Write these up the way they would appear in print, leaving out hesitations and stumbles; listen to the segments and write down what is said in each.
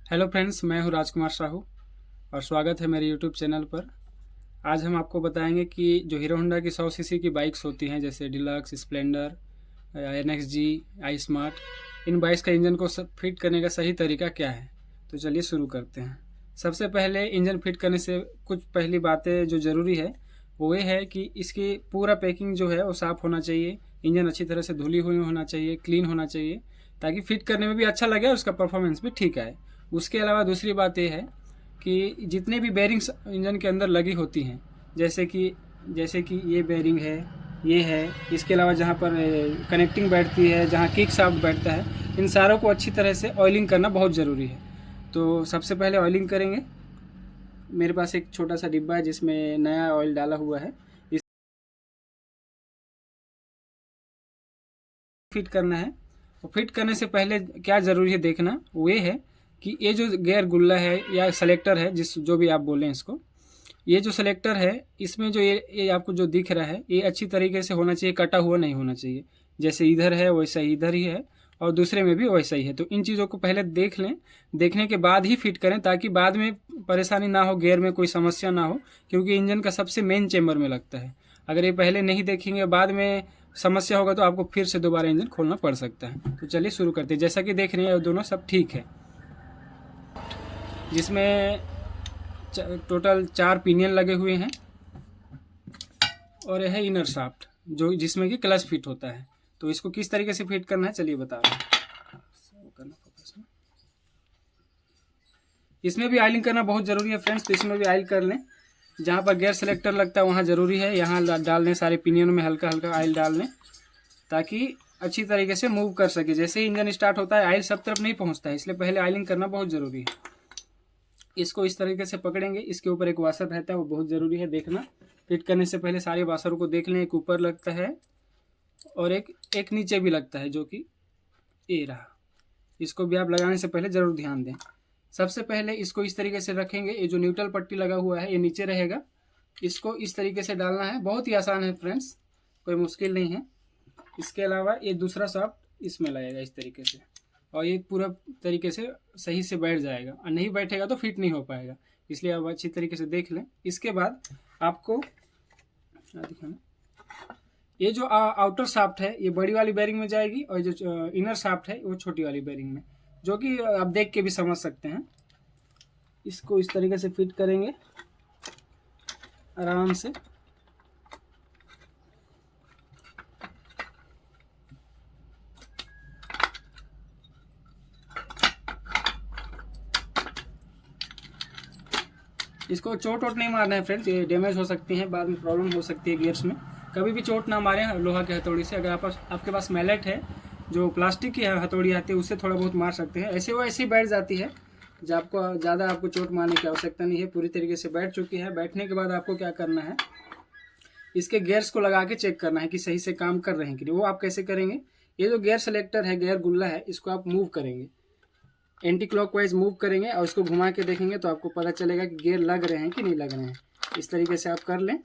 Hello friends, मैं हूं राजकुमार साहू और स्वागत है मेरे यूट्यूब चैनल पर। आज हम आपको बताएंगे कि जो हीरो होंडा की 100 सीसी की बाइक्स होती हैं जैसे डिलक्स, स्प्लेंडर, NXG, आई स्मार्ट, इन बाइक्स का इंजन को फिट करने का सही तरीका क्या है। तो चलिए शुरू करते हैं। सबसे पहले इंजन फिट करने से कुछ पहली बातें जो ज़रूरी है वो ये है कि इसकी पूरा पैकिंग जो है वो साफ़ होना चाहिए। इंजन अच्छी तरह से धुली हुई होना चाहिए, क्लीन होना चाहिए, ताकि फिट करने में भी अच्छा लगे और उसका परफॉर्मेंस भी ठीक आए। उसके अलावा दूसरी बात यह है कि जितने भी बेरिंग्स इंजन के अंदर लगी होती हैं, जैसे कि ये बेरिंग है, ये है, इसके अलावा जहाँ पर कनेक्टिंग बैठती है, जहाँ किक शाफ्ट बैठता है, इन सारों को अच्छी तरह से ऑयलिंग करना बहुत ज़रूरी है। तो सबसे पहले ऑयलिंग करेंगे। मेरे पास एक छोटा सा डिब्बा है जिसमें नया ऑयल डाला हुआ है। इस फिट करना है। और फिट करने से पहले क्या ज़रूरी है देखना, वो ये है कि ये जो गियर गुल्ला है या सेलेक्टर है, जिस जो भी आप बोलें इसको, ये जो सेलेक्टर है इसमें जो ये आपको जो दिख रहा है ये अच्छी तरीके से होना चाहिए, कटा हुआ नहीं होना चाहिए। जैसे इधर है वैसा ही इधर ही है और दूसरे में भी वैसा ही है। तो इन चीज़ों को पहले देख लें, देखने के बाद ही फिट करें ताकि बाद में परेशानी ना हो, गियर में कोई समस्या ना हो, क्योंकि इंजन का सबसे मेन चेम्बर में लगता है। अगर ये पहले नहीं देखेंगे, बाद में समस्या होगा तो आपको फिर से दोबारा इंजन खोलना पड़ सकता है। तो चलिए शुरू करते हैं। जैसा कि देख रहे हैं दोनों सब ठीक है, जिसमें टोटल 4 पिनियन लगे हुए हैं और यह है इनर शाफ्ट जो जिसमें कि क्लच फिट होता है। तो इसको किस तरीके से फिट करना है चलिए बता रहे हैं। इसमें भी आयलिंग करना बहुत ज़रूरी है फ्रेंड्स, तो इसमें भी आयल कर लें। जहाँ पर गियर सेलेक्टर लगता है वहाँ ज़रूरी है, यहाँ डाल लें, सारे पिनियनों में हल्का हल्का आयल डाल लें ताकि अच्छी तरीके से मूव कर सके। जैसे ही इंजन स्टार्ट होता है आयल सब तरफ नहीं पहुँचता है, इसलिए पहले आयलिंग करना बहुत ज़रूरी है। इसको इस तरीके से पकड़ेंगे, इसके ऊपर एक वाशर रहता है, वो बहुत ज़रूरी है देखना। फिट करने से पहले सारे वाशरों को देख लें। एक ऊपर लगता है और एक नीचे भी लगता है, जो कि ये रहा। इसको भी आप लगाने से पहले ज़रूर ध्यान दें। सबसे पहले इसको इस तरीके से रखेंगे, ये जो न्यूट्रल पट्टी लगा हुआ है ये नीचे रहेगा। इसको इस तरीके से डालना है, बहुत ही आसान है फ्रेंड्स, कोई मुश्किल नहीं है। इसके अलावा ये दूसरा शाफ्ट इसमें लगेगा इस तरीके से, और ये पूरा तरीके से सही से बैठ जाएगा, और नहीं बैठेगा तो फिट नहीं हो पाएगा। इसलिए आप अच्छी तरीके से देख लें। इसके बाद आपको दिखाना, ये जो आउटर शाफ्ट है ये बड़ी वाली बेरिंग में जाएगी और जो इनर शाफ्ट है वो छोटी वाली बेरिंग में, जो कि आप देख के भी समझ सकते हैं। इसको इस तरीके से फिट करेंगे आराम से। इसको चोट वोट नहीं मारना है फ्रेंड्स, ये डैमेज हो सकती है, बाद में प्रॉब्लम हो सकती है गियर्स में। कभी भी चोट ना मारें लोहा की हथौड़ी से। अगर आपके पास मैलेट है, जो प्लास्टिक की हथौड़ी आती है, उससे थोड़ा बहुत मार सकते हैं। ऐसे वो ऐसे ही बैठ जाती है, जब आपको ज़्यादा आपको चोट मारने की आवश्यकता नहीं है। पूरी तरीके से बैठ चुकी है। बैठने के बाद आपको क्या करना है, इसके गियर्स को लगा के चेक करना है कि सही से काम कर रहे हैं कि नहीं। वो आप कैसे करेंगे, ये जो गियर सेलेक्टर है, गियर गुल्ला है, इसको आप मूव करेंगे, एंटी क्लॉकवाइज मूव करेंगे और उसको घुमा के देखेंगे तो आपको पता चलेगा कि गियर लग रहे हैं कि नहीं लग रहे हैं। इस तरीके से आप कर लें।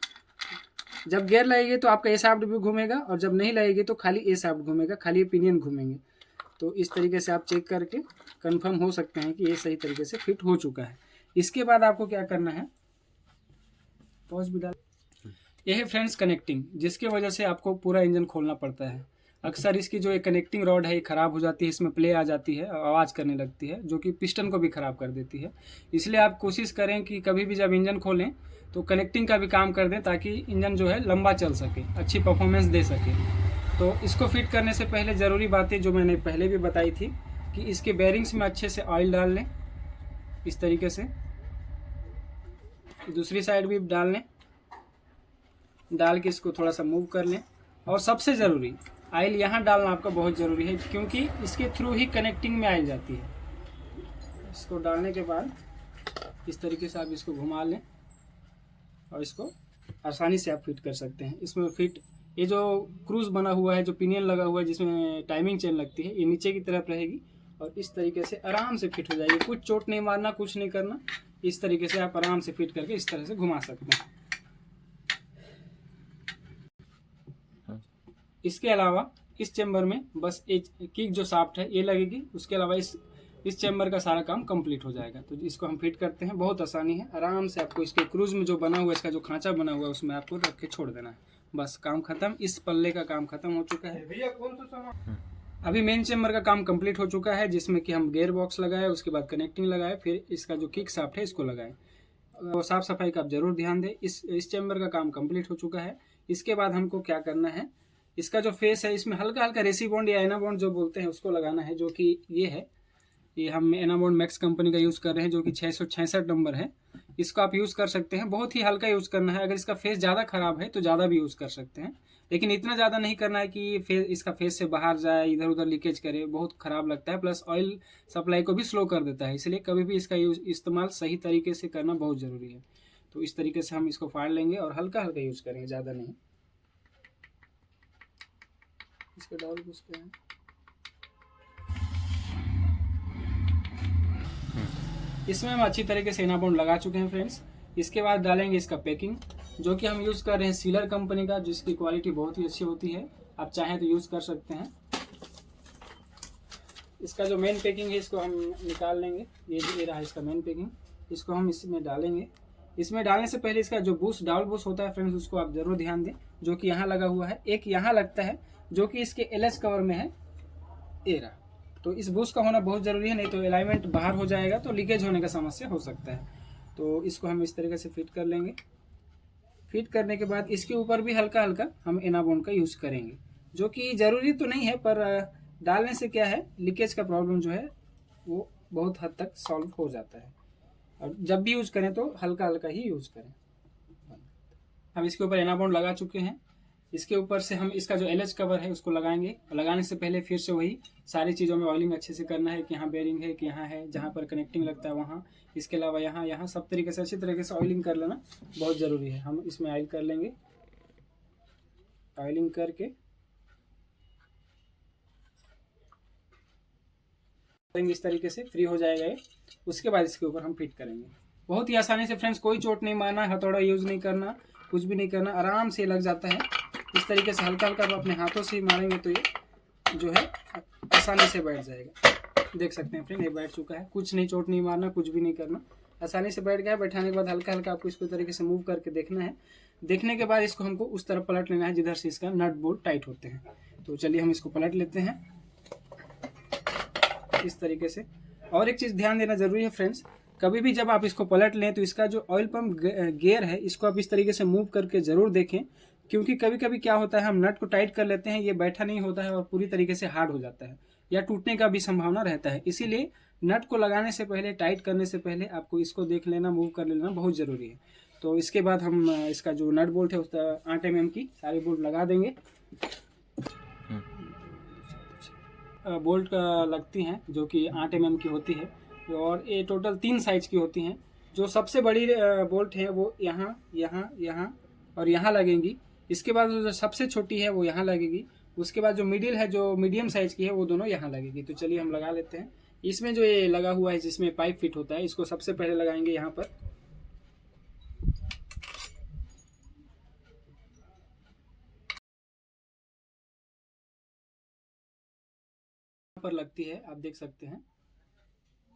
जब गियर लगेगी तो आपका ए शाफ्ट भी घूमेगा, और जब नहीं लगेगी तो खाली ए शाफ्ट घूमेगा, खाली पिनियन घूमेंगे। तो इस तरीके से आप चेक करके कंफर्म हो सकते हैं कि ये सही तरीके से फिट हो चुका है। इसके बाद आपको क्या करना है, पॉज भी डाल। यह है फ्रेंड्स कनेक्टिंग, जिसके वजह से आपको पूरा इंजन खोलना पड़ता है। अक्सर इसकी जो एक कनेक्टिंग रॉड है ये ख़राब हो जाती है, इसमें प्ले आ जाती है, आवाज़ करने लगती है, जो कि पिस्टन को भी ख़राब कर देती है। इसलिए आप कोशिश करें कि कभी भी जब इंजन खोलें तो कनेक्टिंग का भी काम कर दें, ताकि इंजन जो है लंबा चल सके, अच्छी परफॉर्मेंस दे सके। तो इसको फिट करने से पहले ज़रूरी बातें जो मैंने पहले भी बताई थी कि इसके बेरिंग्स में अच्छे से ऑयल डाल लें, इस तरीके से। दूसरी साइड भी डाल लें, डाल के इसको थोड़ा सा मूव कर लें। और सबसे ज़रूरी आयल यहाँ डालना आपका बहुत ज़रूरी है, क्योंकि इसके थ्रू ही कनेक्टिंग में आयल जाती है। इसको डालने के बाद इस तरीके से आप इसको घुमा लें और इसको आसानी से आप फिट कर सकते हैं। इसमें फिट, ये जो क्रूज बना हुआ है, जो पिनियन लगा हुआ है जिसमें टाइमिंग चेन लगती है, ये नीचे की तरफ रहेगी और इस तरीके से आराम से फिट हो जाएगी। कुछ चोट नहीं मारना, कुछ नहीं करना, इस तरीके से आप आराम से फिट करके इस तरह से घुमा सकते हैं। इसके अलावा इस चेम्बर में बस एक किक जो शाफ्ट है ये लगेगी। उसके अलावा इस इस चैम्बर का सारा काम कंप्लीट हो जाएगा। तो इसको हम फिट करते हैं, बहुत आसानी है, आराम से आपको इसके क्रूज में जो बना हुआ है, इसका जो खांचा बना हुआ है उसमें आपको रख के छोड़ देना है, बस काम खत्म। इस पल्ले का काम खत्म हो चुका है। भैया कौन सा सामान, अभी मेन चैम्बर का काम कंप्लीट हो चुका है, जिसमें कि हम गेयर बॉक्स लगाए, उसके बाद कनेक्टिंग लगाए, फिर इसका जो किक शाफ्ट है इसको लगाए। वो साफ सफाई का आप जरूर ध्यान दें। इस चैम्बर का काम कंप्लीट हो चुका है। इसके बाद हमको क्या करना है, इसका जो फेस है इसमें हल्का हल्का रेसी बॉन्ड या एना बॉन्ड जो बोलते हैं उसको लगाना है, जो कि ये है। ये हम एना बॉन्ड मैक्स कंपनी का यूज़ कर रहे हैं, जो कि 666 नंबर है। इसको आप यूज़ कर सकते हैं, बहुत ही हल्का यूज़ करना है। अगर इसका फेस ज़्यादा ख़राब है तो ज़्यादा भी यूज़ कर सकते हैं, लेकिन इतना ज़्यादा नहीं करना है कि इसका फेस से बाहर जाए, इधर उधर लीकेज करे, बहुत ख़राब लगता है। प्लस ऑयल सप्लाई को भी स्लो कर देता है, इसलिए कभी भी इसका इस्तेमाल सही तरीके से करना बहुत ज़रूरी है। तो इस तरीके से हम इसको फाड़ लेंगे और हल्का हल्का यूज़ करेंगे, ज़्यादा नहीं। इसके डाउल घुसते हैं। इसमें हम अच्छी तरीके से एना बॉन्ड लगा चुके हैं फ्रेंड्स। इसके बाद डालेंगे इसका पैकिंग, जो कि हम यूज़ कर रहे हैं सीलर कंपनी का, जिसकी क्वालिटी बहुत ही अच्छी होती है। आप चाहें तो यूज़ कर सकते हैं। इसका जो मेन पैकिंग है इसको हम निकाल लेंगे। ये रहा इसका मेन पैकिंग, इसको हम इसमें डालेंगे। इसमें डालने से पहले इसका जो बूस्ट डाउल बूस्ट होता है फ्रेंड्स, उसको आप जरूर ध्यान दें, जो कि यहाँ लगा हुआ है। एक यहाँ लगता है जो कि इसके एलएच कवर में है, ये रहा। तो इस बूस्ट का होना बहुत ज़रूरी है, नहीं तो अलाइनमेंट बाहर हो जाएगा तो लीकेज होने का समस्या हो सकता है। तो इसको हम इस तरीके से फिट कर लेंगे। फिट करने के बाद इसके ऊपर भी हल्का हल्का हम एना बॉन्ड का यूज़ करेंगे, जो कि ज़रूरी तो नहीं है, पर डालने से क्या है, लीकेज का प्रॉब्लम जो है वो बहुत हद तक सॉल्व हो जाता है। और जब भी यूज़ करें तो हल्का हल्का ही यूज़ करें। हम इसके ऊपर एना बॉन्ड लगा चुके हैं। इसके ऊपर से हम इसका जो एलएच कवर है उसको लगाएंगे। लगाने से पहले फिर से वही सारी चीज़ों में ऑयलिंग अच्छे से करना है, कि यहाँ बेरिंग है, कि यहाँ है, जहाँ पर कनेक्टिंग लगता है वहाँ, इसके अलावा यहाँ सब तरीके से अच्छी तरीके से ऑयलिंग कर लेना बहुत ज़रूरी है। हम इसमें ऑयल कर लेंगे। ऑयलिंग करके इस तरीके से फ्री हो जाएगा ये। उसके बाद इसके ऊपर हम फिट करेंगे बहुत ही आसानी से फ्रेंड्स। कोई चोट नहीं मारना, हथौड़ा यूज़ नहीं करना, कुछ भी नहीं करना, आराम से लग जाता है। इस तरीके से हल्का हल्का अपने हाथों से ही मारेंगे तो ये जो है आसानी से बैठ जाएगा। देख सकते हैं फ्रेंड, ये बैठ चुका है। कुछ नहीं, चोट नहीं मारना, कुछ भी नहीं करना, आसानी से बैठ गया है। बैठाने के बाद हल्का हल्का आपको इसको तरीके से मूव करके देखना है। देखने के बाद इसको हमको उस तरफ पलट लेना है जिधर से इसका नट बोल्ट टाइट होते हैं। तो चलिए हम इसको पलट लेते हैं इस तरीके से। और एक चीज़ ध्यान देना ज़रूरी है फ्रेंड्स, कभी भी जब आप इसको पलट लें तो इसका जो ऑयल पंप गियर है इसको आप इस तरीके से मूव करके ज़रूर देखें, क्योंकि कभी कभी क्या होता है, हम नट को टाइट कर लेते हैं, ये बैठा नहीं होता है और पूरी तरीके से हार्ड हो जाता है या टूटने का भी संभावना रहता है। इसीलिए नट को लगाने से पहले, टाइट करने से पहले आपको इसको देख लेना, मूव कर लेना बहुत ज़रूरी है। तो इसके बाद हम इसका जो नट बोल्ट है उसका 8 mm की सारी बोल्ट लगा देंगे। बोल्ट लगती हैं जो कि 8 mm की होती है, और ये टोटल 3 साइज की होती हैं। जो सबसे बड़ी बोल्ट है वो यहाँ, यहाँ, यहाँ और यहाँ लगेंगी। इसके बाद जो सबसे छोटी है वो यहाँ लगेगी। उसके बाद जो मिडिल है, जो मीडियम साइज की है, वो दोनों यहाँ लगेगी। तो चलिए हम लगा लेते हैं। इसमें जो ये लगा हुआ है जिसमें पाइप फिट होता है, इसको सबसे पहले लगाएंगे यहाँ पर लगती है, आप देख सकते हैं।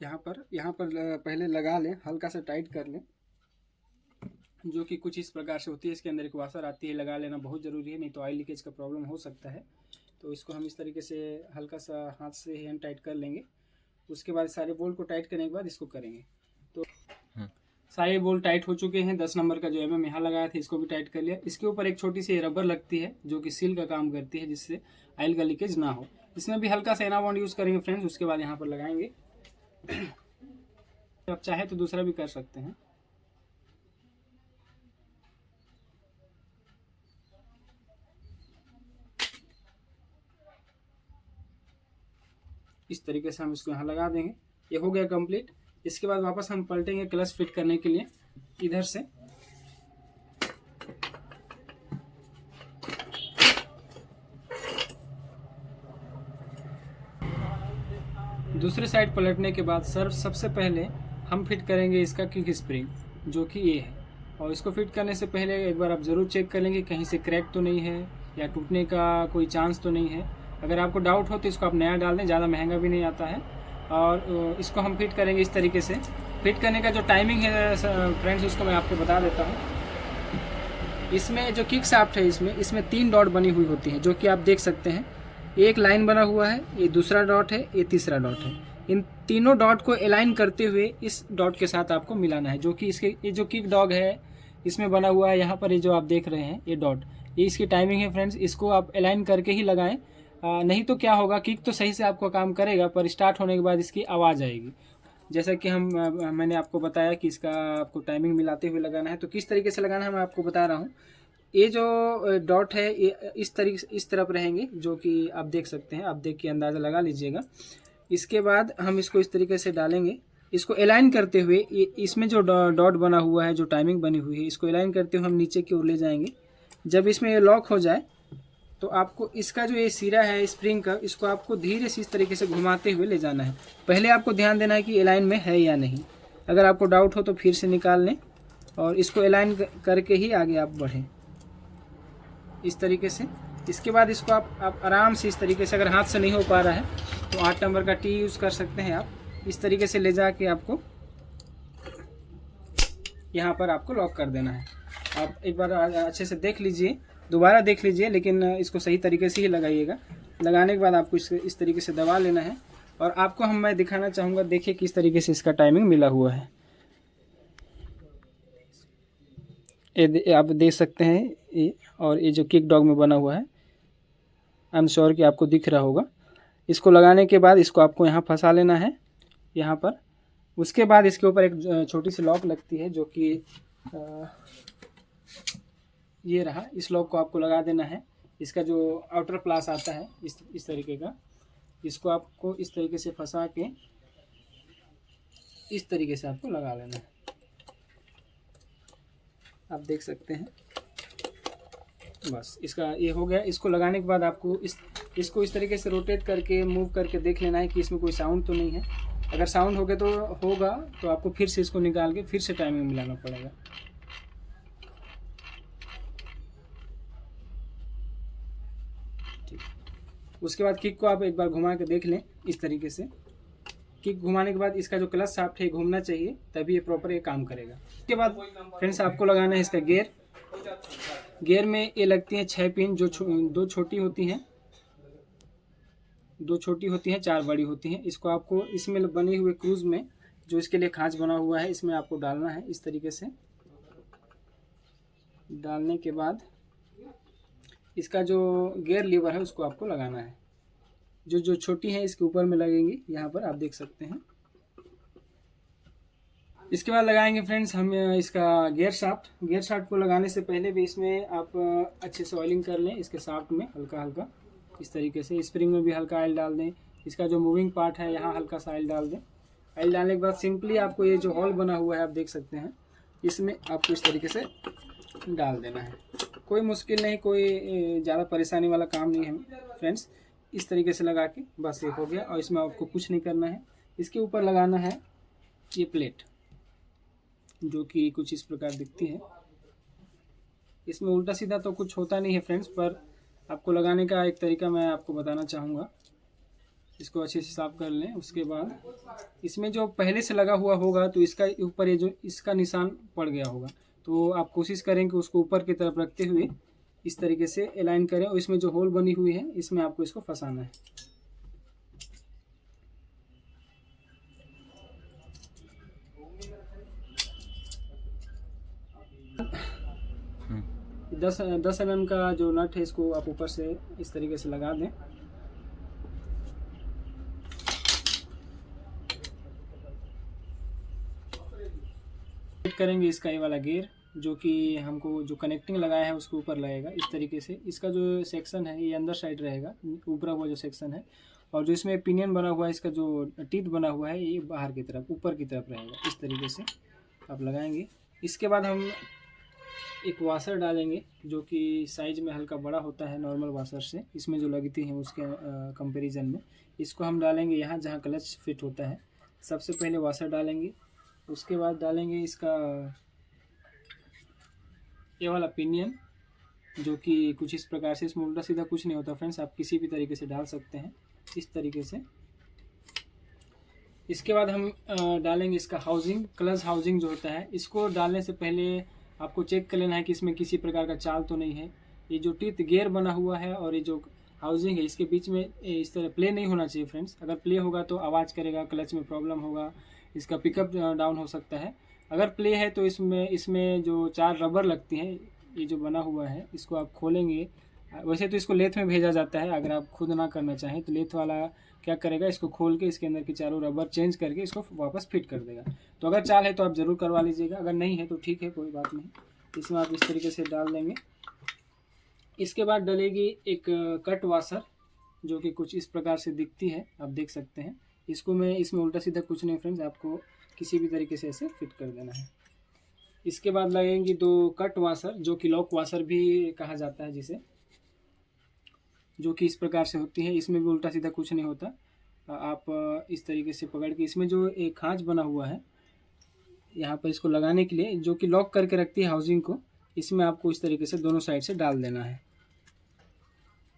यहाँ पर पहले लगा लें, हल्का सा टाइट कर लें, जो कि कुछ इस प्रकार से होती है। इसके अंदर एक वाशर आती है, लगा लेना बहुत ज़रूरी है, नहीं तो ऑयल लीकेज का प्रॉब्लम हो सकता है। तो इसको हम इस तरीके से हल्का सा हाथ से हैंड टाइट कर लेंगे। उसके बाद सारे बोल्ट को टाइट करने के बाद इसको करेंगे। तो सारे बोल्ट टाइट हो चुके हैं। 10 नंबर का जो MM यहाँ लगाया था इसको भी टाइट कर लिया। इसके ऊपर एक छोटी सी रबर लगती है जो कि सील का काम करती है, जिससे ऑयल का लीकेज ना हो। इसमें भी हल्का सा एना बॉन्ड यूज़ करेंगे फ्रेंड्स। उसके बाद यहाँ पर लगाएंगे। आप चाहे तो दूसरा भी कर सकते हैं। इस तरीके से हम इसको यहाँ लगा देंगे। ये हो गया कंप्लीट। इसके बाद वापस हम पलटेंगे क्लच फिट करने के लिए इधर से। दूसरी साइड पलटने के बाद सबसे पहले हम फिट करेंगे इसका किक स्प्रिंग, जो कि ये है। और इसको फिट करने से पहले एक बार आप ज़रूर चेक कर लेंगे कहीं से क्रैक तो नहीं है या टूटने का कोई चांस तो नहीं है। अगर आपको डाउट हो तो इसको आप नया डाल दें, ज़्यादा महंगा भी नहीं आता है। और इसको हम फिट करेंगे इस तरीके से। फिट करने का जो टाइमिंग है फ्रेंड्स उसको मैं आपको बता देता हूँ। इसमें जो किक शाफ्ट है इसमें 3 डॉट बनी हुई होती हैं, जो कि आप देख सकते हैं। एक लाइन बना हुआ है, ये दूसरा डॉट है, ये तीसरा डॉट है। इन तीनों डॉट को अलाइन करते हुए इस डॉट के साथ आपको मिलाना है, जो कि इसके ये जो किक डॉग है इसमें बना हुआ है। यहाँ पर ये जो आप देख रहे हैं ये डॉट, ये इसकी टाइमिंग है फ्रेंड्स। इसको आप अलाइन करके ही लगाएं, नहीं तो क्या होगा, किक तो सही से आपको काम करेगा पर स्टार्ट होने के बाद इसकी आवाज़ आएगी। जैसा कि मैंने आपको बताया कि इसका आपको टाइमिंग मिलाते हुए लगाना है। तो किस तरीके से लगाना है मैं आपको बता रहा हूँ। ये जो डॉट है ये इस तरफ रहेंगे, जो कि आप देख सकते हैं। आप देख के अंदाज़ा लगा लीजिएगा। इसके बाद हम इसको इस तरीके से डालेंगे, इसको अलाइन करते हुए। इसमें जो डॉट बना हुआ है, जो टाइमिंग बनी हुई है, इसको अलाइन करते हुए हम नीचे की ओर ले जाएंगे। जब इसमें ये लॉक हो जाए तो आपको इसका जो ये सिरा है स्प्रिंग का, इसको आपको धीरे से इस तरीके से घुमाते हुए ले जाना है। पहले आपको ध्यान देना है कि अलाइन में है या नहीं। अगर आपको डाउट हो तो फिर से निकाल लें और इसको अलाइन करके ही आगे आप बढ़ें इस तरीके से। इसके बाद इसको आप आराम से इस तरीके से, अगर हाथ से नहीं हो पा रहा है तो 8 नंबर का टी यूज़ कर सकते हैं आप। इस तरीके से ले जाके आपको यहाँ पर आपको लॉक कर देना है। आप एक बार अच्छे से देख लीजिए, दोबारा देख लीजिए, लेकिन इसको सही तरीके से ही लगाइएगा। लगाने के बाद आपको इस तरीके से दबा लेना है। और आपको मैं दिखाना चाहूँगा, देखिए किस तरीके से इसका टाइमिंग मिला हुआ है। ये आप देख सकते हैं ये, और ये जो किक डॉग में बना हुआ है, आई एम श्योर कि आपको दिख रहा होगा। इसको लगाने के बाद इसको आपको यहाँ फंसा लेना है, यहाँ पर। उसके बाद इसके ऊपर एक छोटी सी लॉक लगती है, जो कि ये रहा। इस लॉक को आपको लगा देना है। इसका जो आउटर प्लास आता है इस तरीके का, इसको आपको इस तरीके से फंसा के इस तरीके से आपको लगा लेना है। आप देख सकते हैं, बस इसका ये हो गया। इसको लगाने के बाद आपको इसको इस तरीके से रोटेट करके मूव करके देख लेना है कि इसमें कोई साउंड तो नहीं है। अगर साउंड होगा तो आपको फिर से इसको निकाल के फिर से टाइमिंग मिलाना पड़ेगा। ठीक, उसके बाद किक को आप एक बार घुमा के देख लें इस तरीके से। किक घुमाने के बाद इसका जो क्लच शाफ्ट है घूमना चाहिए, तभी ये प्रॉपर ये काम करेगा। उसके बाद फ्रेंड्स आपको लगाना है इसका गियर में ये लगती हैं 6 पिन, जो दो छोटी होती हैं, 4 बड़ी होती हैं। इसको आपको इसमें बने हुए क्रूज में, जो इसके लिए खांच बना हुआ है, इसमें आपको डालना है इस तरीके से। डालने के बाद इसका जो गियर लीवर है उसको आपको लगाना है। जो छोटी है इसके ऊपर में लगेंगी, यहाँ पर आप देख सकते हैं। इसके बाद लगाएंगे फ्रेंड्स हम इसका गियर शाफ्ट को लगाने से पहले भी इसमें आप अच्छे से ऑयलिंग कर लें, इसके शाफ्ट में हल्का हल्का इस तरीके से। स्प्रिंग में भी हल्का ऑयल डाल दें। इसका जो मूविंग पार्ट है यहाँ हल्का सा ऑयल डाल दें। ऑयल डालने के बाद सिंपली आपको ये जो हॉल बना हुआ है आप देख सकते हैं, इसमें आपको इस तरीके से डाल देना है। कोई मुश्किल नहीं, कोई ज़्यादा परेशानी वाला काम नहीं है फ्रेंड्स। इस तरीके से लगा के बस ये हो गया। और इसमें आपको कुछ नहीं करना है। इसके ऊपर लगाना है ये प्लेट, जो कि कुछ इस प्रकार दिखती है। इसमें उल्टा सीधा तो कुछ होता नहीं है फ्रेंड्स, पर आपको लगाने का एक तरीका मैं आपको बताना चाहूँगा। इसको अच्छे से साफ कर लें। उसके बाद इसमें जो पहले से लगा हुआ होगा तो इसका ऊपर ये जो इसका निशान पड़ गया होगा, तो आप कोशिश करें कि उसको ऊपर की तरफ रखते हुए इस तरीके से अलाइन करें। और इसमें जो होल बनी हुई है इसमें आपको इसको फंसाना है। दस mm का जो नट है इसको आप ऊपर से इस तरीके से लगा दें। फिट करेंगे इसका ये वाला गियर, जो कि हमको जो कनेक्टिंग लगाया है उसके ऊपर लगेगा इस तरीके से। इसका जो सेक्शन है ये अंदर साइड रहेगा, ऊपरा हुआ जो सेक्शन है। और जो इसमें पिनियन बना हुआ है, इसका जो टीथ बना हुआ है ये बाहर की तरफ, ऊपर की तरफ रहेगा। इस तरीके से आप लगाएंगे। इसके बाद हम एक वाशर डालेंगे, जो कि साइज में हल्का बड़ा होता है नॉर्मल वाशर से, इसमें जो लगती हैं उसके कंपैरिजन में। इसको हम डालेंगे यहाँ जहाँ क्लच फिट होता है। सबसे पहले वाशर डालेंगे, उसके बाद डालेंगे इसका ये वाला पिनियन, जो कि कुछ इस प्रकार से। इसमें उल्टा सीधा कुछ नहीं होता फ्रेंड्स, आप किसी भी तरीके से डाल सकते हैं इस तरीके से। इसके बाद हम डालेंगे इसका हाउसिंग, क्लच हाउसिंग जो होता है। इसको डालने से पहले आपको चेक कर लेना है कि इसमें किसी प्रकार का चाल तो नहीं है। ये जो टीथ गियर बना हुआ है और ये जो हाउसिंग है इसके बीच में इस तरह प्ले नहीं होना चाहिए फ्रेंड्स। अगर प्ले होगा तो आवाज़ करेगा, क्लच में प्रॉब्लम होगा, इसका पिकअप डाउन हो सकता है। अगर प्ले है तो इसमें जो 4 रबर लगती हैं, ये जो बना हुआ है इसको आप खोलेंगे। वैसे तो इसको लेथ में भेजा जाता है, अगर आप खुद ना करना चाहें तो लेथ वाला क्या करेगा, इसको खोल के इसके अंदर की चारों रबर चेंज करके इसको वापस फिट कर देगा। तो अगर चाल है तो आप ज़रूर करवा लीजिएगा, अगर नहीं है तो ठीक है, कोई बात नहीं। इसमें आप इस तरीके से डाल देंगे। इसके बाद डलेगी एक कट वाशर जो कि कुछ इस प्रकार से दिखती है, आप देख सकते हैं। इसमें उल्टा सीधा कुछ नहीं फ्रेंड्स, आपको किसी भी तरीके से ऐसे फिट कर देना है। इसके बाद लगेंगी 2 कट वाशर जो कि लॉक वाशर भी कहा जाता है जिसे, जो कि इस प्रकार से होती है। इसमें भी उल्टा सीधा कुछ नहीं होता। आप इस तरीके से पकड़ के इसमें जो एक खांच बना हुआ है यहाँ पर इसको लगाने के लिए, जो कि लॉक करके रखती है हाउसिंग को, इसमें आपको इस तरीके से दोनों साइड से डाल देना है,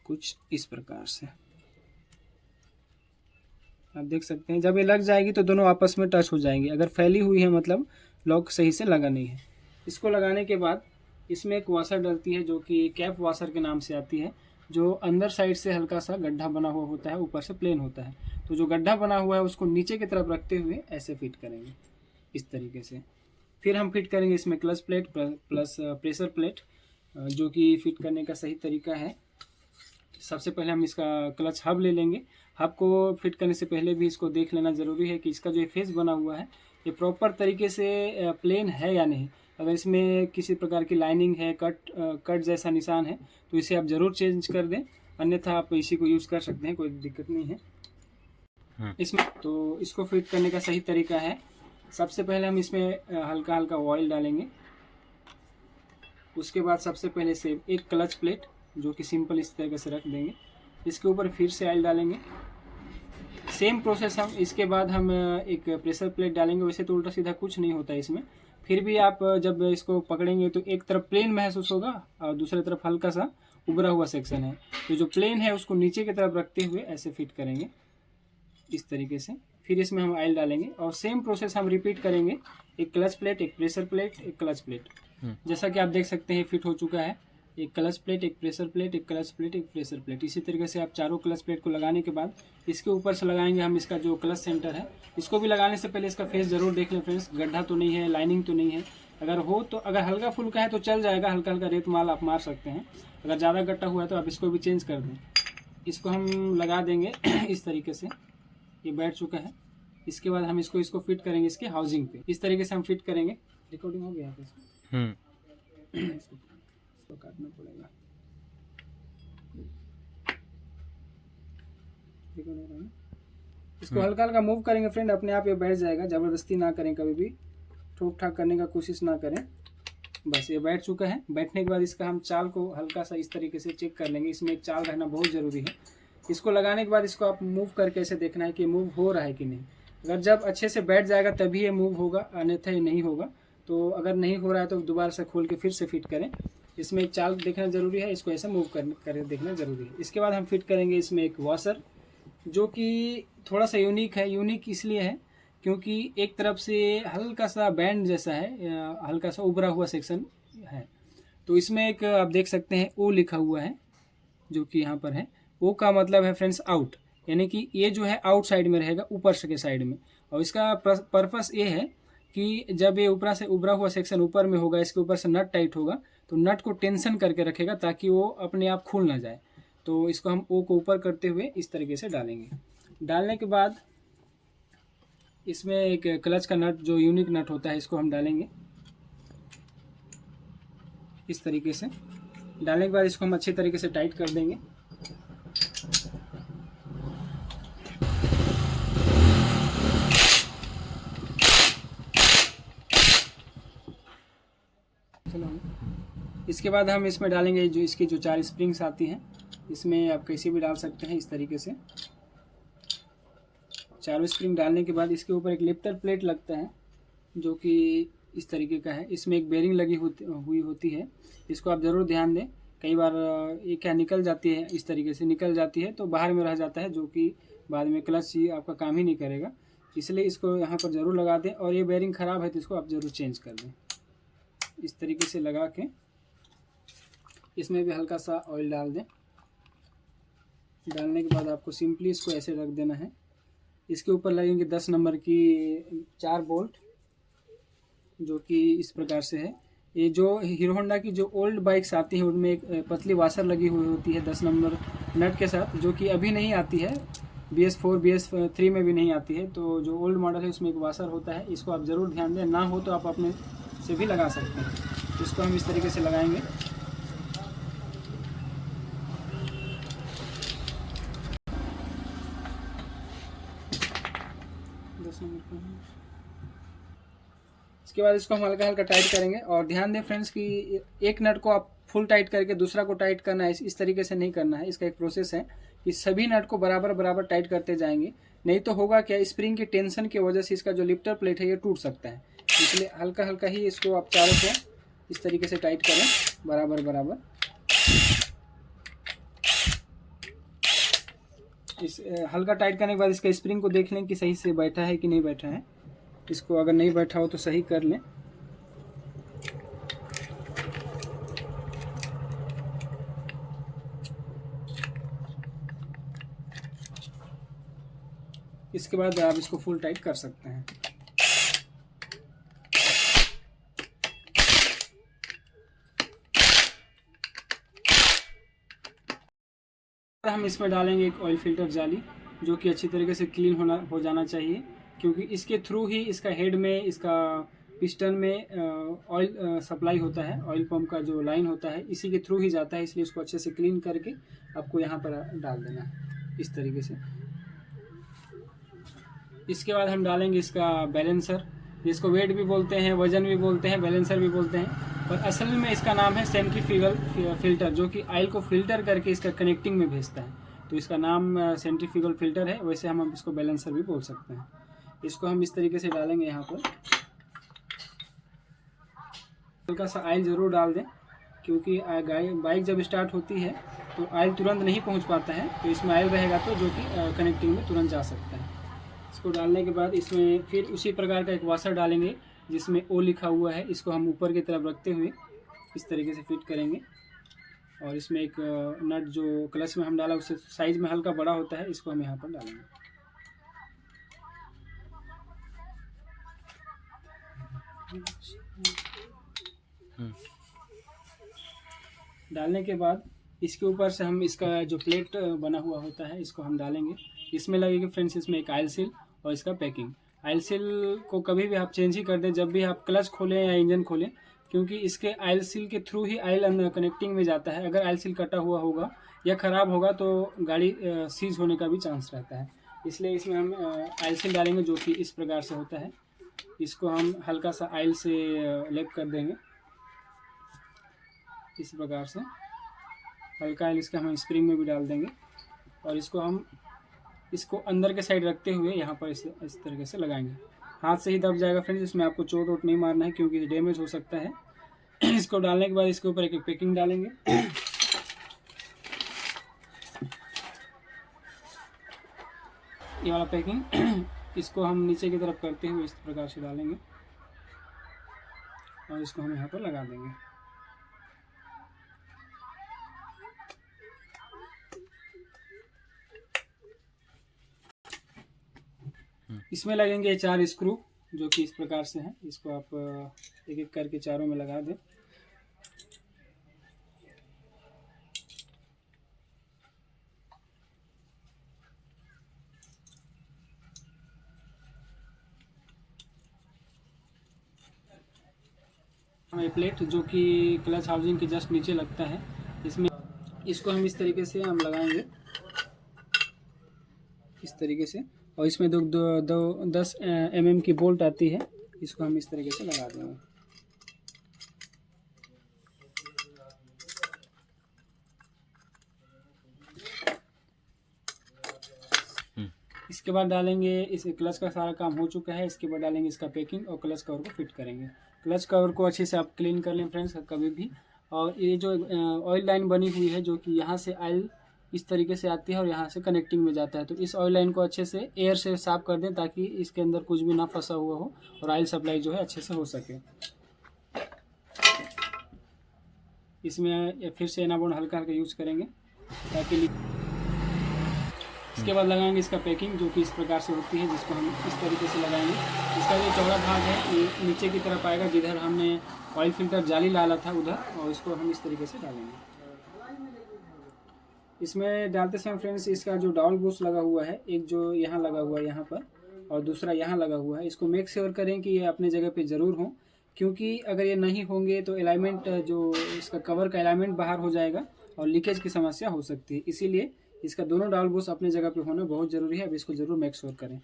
कुछ इस प्रकार से आप देख सकते हैं। जब ये लग जाएगी तो दोनों आपस में टच हो जाएंगी। अगर फैली हुई है मतलब लॉक सही से लगा नहीं है। इसको लगाने के बाद इसमें एक वाशर डलती है जो कि कैप वाशर के नाम से आती है, जो अंदर साइड से हल्का सा गड्ढा बना हुआ होता है, ऊपर से प्लेन होता है। तो जो गड्ढा बना हुआ है उसको नीचे की तरफ रखते हुए ऐसे फिट करेंगे इस तरीके से। फिर हम फिट करेंगे इसमें clutch plate plus pressure plate, जो कि फिट करने का सही तरीका है। सबसे पहले हम इसका क्लच हब ले लेंगे। हब को फिट करने से पहले भी इसको देख लेना ज़रूरी है कि इसका जो फेस बना हुआ है ये प्रॉपर तरीके से प्लेन है या नहीं। अगर इसमें किसी प्रकार की लाइनिंग है, कट जैसा निशान है, तो इसे आप ज़रूर चेंज कर दें, अन्यथा आप इसी को यूज़ कर सकते हैं, कोई दिक्कत नहीं है इसमें। तो इसको फिट करने का सही तरीका है, सबसे पहले हम इसमें हल्का हल्का ऑयल डालेंगे। उसके बाद सबसे पहले से एक क्लच प्लेट जो कि सिंपल इस तरीके से रख देंगे, इसके ऊपर फिर से ऑयल डालेंगे। सेम प्रोसेस हम इसके बाद हम एक प्रेशर प्लेट डालेंगे। वैसे तो उल्टा सीधा कुछ नहीं होता इसमें, फिर भी आप जब इसको पकड़ेंगे तो एक तरफ प्लेन महसूस होगा और दूसरी तरफ हल्का सा उभरा हुआ सेक्शन है। तो जो प्लेन है उसको नीचे की तरफ रखते हुए ऐसे फिट करेंगे इस तरीके से। फिर इसमें हम ऑयल डालेंगे और सेम प्रोसेस हम रिपीट करेंगे, एक क्लच प्लेट, एक प्रेशर प्लेट, एक क्लच प्लेट। जैसा कि आप देख सकते हैं फिट हो चुका है, एक क्लच प्लेट, एक प्रेशर प्लेट, एक क्लच प्लेट, एक प्रेशर प्लेट। इसी तरीके से आप चारों क्लच प्लेट को लगाने के बाद इसके ऊपर से लगाएंगे हम इसका जो क्लच सेंटर है। इसको भी लगाने से पहले इसका फेस ज़रूर देख लें फ्रेंड्स, गड्ढा तो नहीं है, लाइनिंग तो नहीं है। अगर हो तो, अगर हल्का फुल्का है तो चल जाएगा, हल्का हल्का रेत माल आप मार सकते हैं। अगर ज़्यादा गड्ढा हुआ है तो आप इसको भी चेंज कर दें। इसको हम लगा देंगे इस तरीके से, ये बैठ चुका है। इसके बाद हम इसको फिट करेंगे इसके हाउसिंग पे, इस तरीके से हम फिट करेंगे। रिकॉर्डिंग हो गया इसको काटना पड़ेगा, इसको हल्का हल्का मूव करेंगे फ्रेंड, अपने आप ये बैठ जाएगा। ज़बरदस्ती ना करें, कभी भी ठोक ठाक करने का कोशिश ना करें। बस ये बैठ चुका है। बैठने के बाद इसका हम चाल को हल्का सा इस तरीके से चेक कर लेंगे। इसमें एक चाल रहना बहुत ज़रूरी है। इसको लगाने के बाद इसको आप मूव करके ऐसे देखना है कि मूव हो रहा है कि नहीं। अगर जब अच्छे से बैठ जाएगा तभी ये मूव होगा, अन्यथा ये नहीं होगा। तो अगर नहीं हो रहा है तो दोबारा से खोल के फिर से फिट करें। इसमें एक चाल देखना ज़रूरी है, इसको ऐसे मूव कर देखना ज़रूरी है। इसके बाद हम फिट करेंगे इसमें एक वॉशर, जो कि थोड़ा सा यूनिक है। यूनिक इसलिए है क्योंकि एक तरफ से हल्का सा बैंड जैसा है, हल्का सा उभरा हुआ सेक्शन है। तो इसमें एक आप देख सकते हैं ओ लिखा हुआ है, जो कि यहाँ पर है। ओ का मतलब है फ्रेंड्स आउट, यानी कि ये जो है आउट साइड में रहेगा, ऊपर से के साइड में। और इसका पर्पस ये है कि जब ये ऊपर से उभरा हुआ सेक्शन ऊपर में होगा, इसके ऊपर से नट टाइट होगा तो नट को टेंशन करके रखेगा ताकि वो अपने आप खुल ना जाए। तो इसको हम ओ को ऊपर करते हुए इस तरीके से डालेंगे। डालने के बाद इसमें एक क्लच का नट, जो यूनिक नट होता है, इसको हम डालेंगे इस तरीके से। डालने के बाद इसको हम अच्छी तरीके से टाइट कर देंगे। इसके बाद हम इसमें डालेंगे जो इसकी जो 4 स्प्रिंग्स आती हैं, इसमें आप कैसे भी डाल सकते हैं इस तरीके से। चारों स्प्रिंग डालने के बाद इसके ऊपर एक लिफ्टर प्लेट लगता है, जो कि इस तरीके का है। इसमें एक बेरिंग लगी हुई होती है, इसको आप ज़रूर ध्यान दें। कई बार ये क्या निकल जाती है, इस तरीके से निकल जाती है तो बाहर में रह जाता है, जो कि बाद में क्लच ही आपका काम ही नहीं करेगा। इसलिए इसको यहाँ पर ज़रूर लगा दें। और ये बेयरिंग ख़राब है तो इसको आप ज़रूर चेंज कर दें। इस तरीके से लगा के इसमें भी हल्का सा ऑयल डाल दें। डालने के बाद आपको सिंपली इसको ऐसे रख देना है। इसके ऊपर लगेंगे 10 नंबर की 4 बोल्ट, जो कि इस प्रकार से है। ये जो हीरो होंडा की जो ओल्ड बाइक्स आती हैं उनमें एक पतली वाशर लगी हुई होती है 10 नंबर नट के साथ, जो कि अभी नहीं आती है, BS4 BS3 में भी नहीं आती है। तो जो ओल्ड मॉडल है उसमें एक वाशर होता है, इसको आप ज़रूर ध्यान दें। ना हो तो आप अपने से भी लगा सकते हैं। इसको हम इस तरीके से लगाएंगे। इसके बाद इसको हम हल्का हल्का टाइट करेंगे। और ध्यान दें फ्रेंड्स कि एक नट को आप फुल टाइट करके दूसरा को टाइट करना है, इस तरीके से नहीं करना है। इसका एक प्रोसेस है कि सभी नट को बराबर बराबर टाइट करते जाएंगे, नहीं तो होगा क्या, स्प्रिंग के टेंशन की वजह से इसका जो लिफ्टर प्लेट है ये टूट सकता है। इसलिए हल्का हल्का ही इसको आप चारों को इस तरीके से टाइट करें बराबर बराबर। इस हल्का टाइट करने के बाद इसका स्प्रिंग को देख लें कि सही से बैठा है कि नहीं बैठा है। इसको अगर नहीं बैठा हो तो सही कर लें। इसके बाद आप इसको फुल टाइट कर सकते हैं। हम इसमें डालेंगे एक ऑयल फिल्टर जाली, जो कि अच्छी तरीके से क्लीन हो जाना चाहिए, क्योंकि इसके थ्रू ही इसका हेड में, इसका पिस्टन में ऑयल सप्लाई होता है। ऑयल पंप का जो लाइन होता है इसी के थ्रू ही जाता है, इसलिए इसको अच्छे से क्लीन करके आपको यहाँ पर डाल देना है इस तरीके से। इसके बाद हम डालेंगे इसका बैलेंसर, जिसको वेट भी बोलते हैं, वजन भी बोलते हैं, बैलेंसर भी बोलते हैं, पर असल में इसका नाम है सेंट्रीफ्यूगल फिल्टर, जो कि ऑयल को फिल्टर करके इसका कनेक्टिंग में भेजता है। तो इसका नाम सेंट्रीफ्यूगल फिल्टर है, वैसे हम इसको बैलेंसर भी बोल सकते हैं। इसको हम इस तरीके से डालेंगे यहाँ पर। हल्का सा ऑयल ज़रूर डाल दें, क्योंकि बाइक जब स्टार्ट होती है तो ऑयल तुरंत नहीं पहुँच पाता है, तो इसमें ऑयल रहेगा तो जो कि कनेक्टिंग में तुरंत जा सकता है। इसको डालने के बाद इसमें फिर उसी प्रकार का एक वाशर डालेंगे जिसमें ओ लिखा हुआ है। इसको हम ऊपर की तरफ रखते हुए इस तरीके से फिट करेंगे। और इसमें एक नट जो क्लच में हम डाला उससे साइज में हल्का बड़ा होता है, इसको हम यहाँ पर डालेंगे। डालने के बाद इसके ऊपर से हम इसका जो प्लेट बना हुआ होता है इसको हम डालेंगे। इसमें लगेगी फ्रेंड्स इसमें एक ऑयल सील और इसका पैकिंग। ऑयल सील को कभी भी आप चेंज ही कर दें जब भी आप क्लच खोलें या इंजन खोलें, क्योंकि इसके ऑयल सील के थ्रू ही ऑयल कनेक्टिंग में जाता है। अगर ऑयल सील कटा हुआ होगा या ख़राब होगा तो गाड़ी सीज होने का भी चांस रहता है। इसलिए इसमें हम ऑयल सील डालेंगे, जो कि इस प्रकार से होता है। इसको हम हल्का सा ऑयल से लेप कर देंगे इस प्रकार से। हल्का ऑयल इसका हम स्प्रिंग में भी डाल देंगे और इसको अंदर के साइड रखते हुए यहाँ पर इस तरीके से लगाएंगे। हाथ से ही दब जाएगा फ्रेंड्स, इसमें आपको चोट वोट नहीं मारना है क्योंकि डैमेज हो सकता है। इसको डालने के बाद इसके ऊपर एक पैकिंग डालेंगे। ये वाला पैकिंग इसको हम नीचे की तरफ करते हुए इस प्रकार से डालेंगे और इसको हम यहाँ पर लगा देंगे। इसमें लगेंगे 4 स्क्रू, जो कि इस प्रकार से हैं। इसको आप एक एक करके चारों में लगा दें। ये प्लेट जो कि क्लच हाउसिंग के जस्ट नीचे लगता है, इसको हम इस तरीके से हम लगाएंगे इस तरीके से। और इसमें दो 10 mm की बोल्ट आती है, इसको हम इस तरीके से लगा देंगे। इसके बाद डालेंगे, इस क्लच का सारा काम हो चुका है। इसके बाद डालेंगे इसका पैकिंग और क्लच कवर को फिट करेंगे। क्लच कवर को अच्छे से आप क्लीन कर लें फ्रेंड्स कभी भी। और ये जो ऑयल लाइन बनी हुई है, जो कि यहाँ से ऑयल इस तरीके से आती है और यहाँ से कनेक्टिंग में जाता है। तो इस ऑयल लाइन को अच्छे से एयर से साफ कर दें ताकि इसके अंदर कुछ भी ना फंसा हुआ हो और ऑयल सप्लाई जो है अच्छे से हो सके। इसमें फिर से एनाबॉन्ड हल्का हल्का यूज करेंगे ताकि इसके बाद लगाएंगे इसका पैकिंग, जो कि इस प्रकार से होती है, जिसको हम इस तरीके से लगाएंगे। इसका जो चौड़ा भाग है ये नीचे की तरफ आएगा, जिधर हमने ऑयल फिल्टर जाली डाला था उधर, और इसको हम इस तरीके से डालेंगे। इसमें डालते समय फ्रेंड्स इसका जो डाउन बूस्ट लगा हुआ है, एक जो यहाँ लगा हुआ है यहाँ पर और दूसरा यहाँ लगा हुआ है, इसको मेक श्योर करें कि ये अपने जगह पे ज़रूर हो, क्योंकि अगर ये नहीं होंगे तो अलाइनमेंट जो इसका कवर का अलाइनमेंट बाहर हो जाएगा और लीकेज की समस्या हो सकती है। इसीलिए इसका दोनों डाउन बूस्ट अपने जगह पे होना बहुत ज़रूरी है। अब इसको ज़रूर मेक श्योर करें।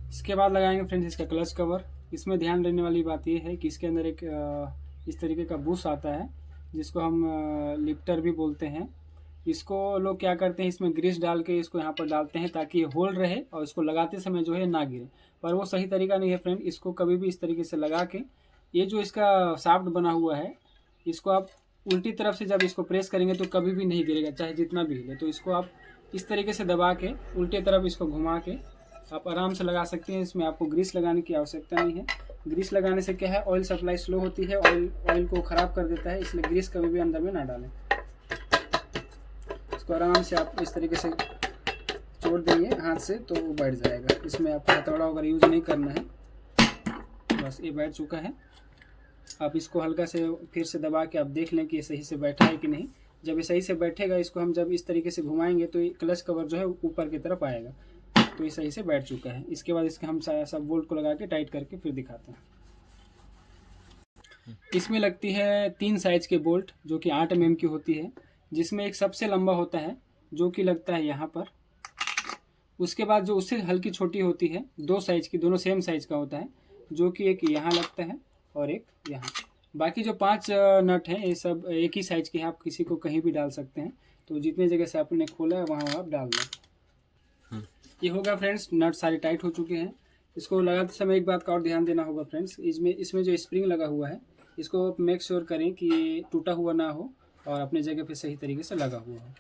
इसके बाद लगाएंगे फ्रेंड्स इसका क्लच कवर। इसमें ध्यान देने वाली बात ये है कि इसके अंदर एक इस तरीके का बुश आता है, जिसको हम लिफ्टर भी बोलते हैं। इसको लोग क्या करते हैं, इसमें ग्रीस डाल के इसको यहाँ पर डालते हैं ताकि ये होल रहे और इसको लगाते समय जो है ना गिरे, पर वो सही तरीका नहीं है फ्रेंड। इसको कभी भी इस तरीके से लगा के, ये जो इसका शाफ्ट बना हुआ है, इसको आप उल्टी तरफ से जब इसको प्रेस करेंगे तो कभी भी नहीं गिरेगा, चाहे जितना भी हिले। तो इसको आप इस तरीके से दबा के उल्टे तरफ इसको घुमा के आप आराम से लगा सकते हैं। इसमें आपको ग्रीस लगाने की आवश्यकता नहीं है। ग्रीस लगाने से क्या है, ऑयल सप्लाई स्लो होती है, ऑयल को ख़राब कर देता है, इसलिए ग्रीस कभी भी अंदर में ना डालें। इसको आराम से आप इस तरीके से छोड़ देंगे हाथ से तो वो बैठ जाएगा। इसमें आपको हथौड़ा वगैरह यूज़ नहीं करना है, बस ये बैठ चुका है। आप इसको हल्का से फिर से दबा के आप देख लें कि ये सही से बैठा है कि नहीं। जब ये सही से बैठेगा, इसको हम जब इस तरीके से घुमाएंगे तो ये क्लच कवर जो है ऊपर की तरफ आएगा, तो ये सही से बैठ चुका है। इसके बाद इसके हम सब बोल्ट को लगा के टाइट करके फिर दिखाते हैं। इसमें लगती है 3 साइज के बोल्ट, जो कि 8 mm की होती है, जिसमें एक सबसे लंबा होता है जो कि लगता है यहाँ पर। उसके बाद जो उससे हल्की छोटी होती है 2 साइज की, दोनों सेम साइज का होता है, जो कि एक यहाँ लगता है और एक यहाँ। बाकी जो 5 नट हैं ये सब एक ही साइज के हैं, आप किसी को कहीं भी डाल सकते हैं। तो जितने जगह से आपने खोला है वहाँ आप डाल दें। ये होगा फ्रेंड्स, नट सारे टाइट हो चुके हैं। इसको लगाते समय एक बात का और ध्यान देना होगा फ्रेंड्स, इसमें जो स्प्रिंग लगा हुआ है, इसको मेक श्योर करें कि ये टूटा हुआ ना हो और अपने जगह पे सही तरीके से लगा हुआ हो।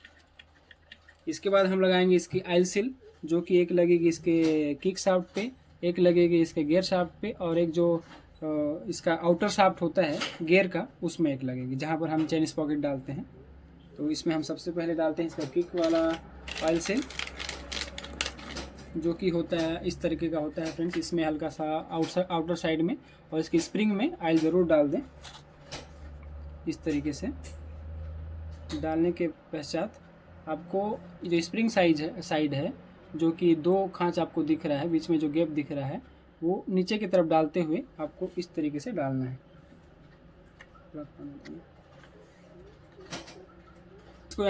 इसके बाद हम लगाएंगे इसकी ऑयल सील, जो कि एक लगेगी इसके किक शाफ्ट पे, एक लगेगी इसके गियर शाफ्ट पे, और एक जो इसका आउटर शाफ्ट होता है गियर का, उसमें एक लगेगी, जहाँ पर हम चेन स्पॉकेट डालते हैं। तो इसमें हम सबसे पहले डालते हैं इसका किक वाला ऑयल सील, जो कि होता है इस तरीके का होता है फ्रेंड्स। इसमें हल्का सा आउटर साइड में और इसकी स्प्रिंग में ऑयल ज़रूर डाल दें। इस तरीके से डालने के पश्चात आपको जो स्प्रिंग साइड है, जो कि 2 खांच आपको दिख रहा है, बीच में जो गैप दिख रहा है, वो नीचे की तरफ डालते हुए आपको इस तरीके से डालना है। इसको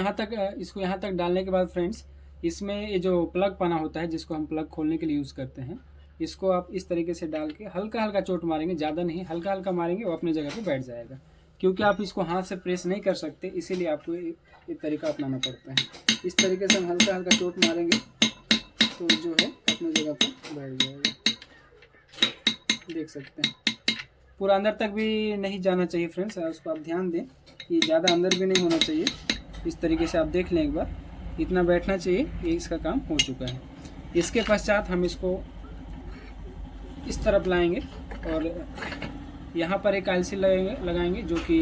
यहाँ तक डालने के बाद फ्रेंड्स, इसमें ये जो प्लग पना होता है, जिसको हम प्लग खोलने के लिए यूज़ करते हैं, इसको आप इस तरीके से डाल के हल्का हल्का चोट मारेंगे, ज़्यादा नहीं, हल्का हल्का मारेंगे, वो अपने जगह पे बैठ जाएगा। क्योंकि आप इसको हाथ से प्रेस नहीं कर सकते, इसीलिए आपको ये तरीका अपनाना पड़ता है। इस तरीके से हम हल्का हल्का चोट मारेंगे तो जो है अपने जगह पर बैठ जाएगा। देख सकते हैं पूरा अंदर तक भी नहीं जाना चाहिए फ्रेंड्स, उसको आप ध्यान दें कि ज़्यादा अंदर भी नहीं होना चाहिए। इस तरीके से आप देख लें एक बार, इतना बैठना चाहिए, ये इसका काम हो चुका है। इसके पश्चात हम इसको इस तरफ लाएंगे और यहाँ पर एक ऑयल सील लगाएंगे जो कि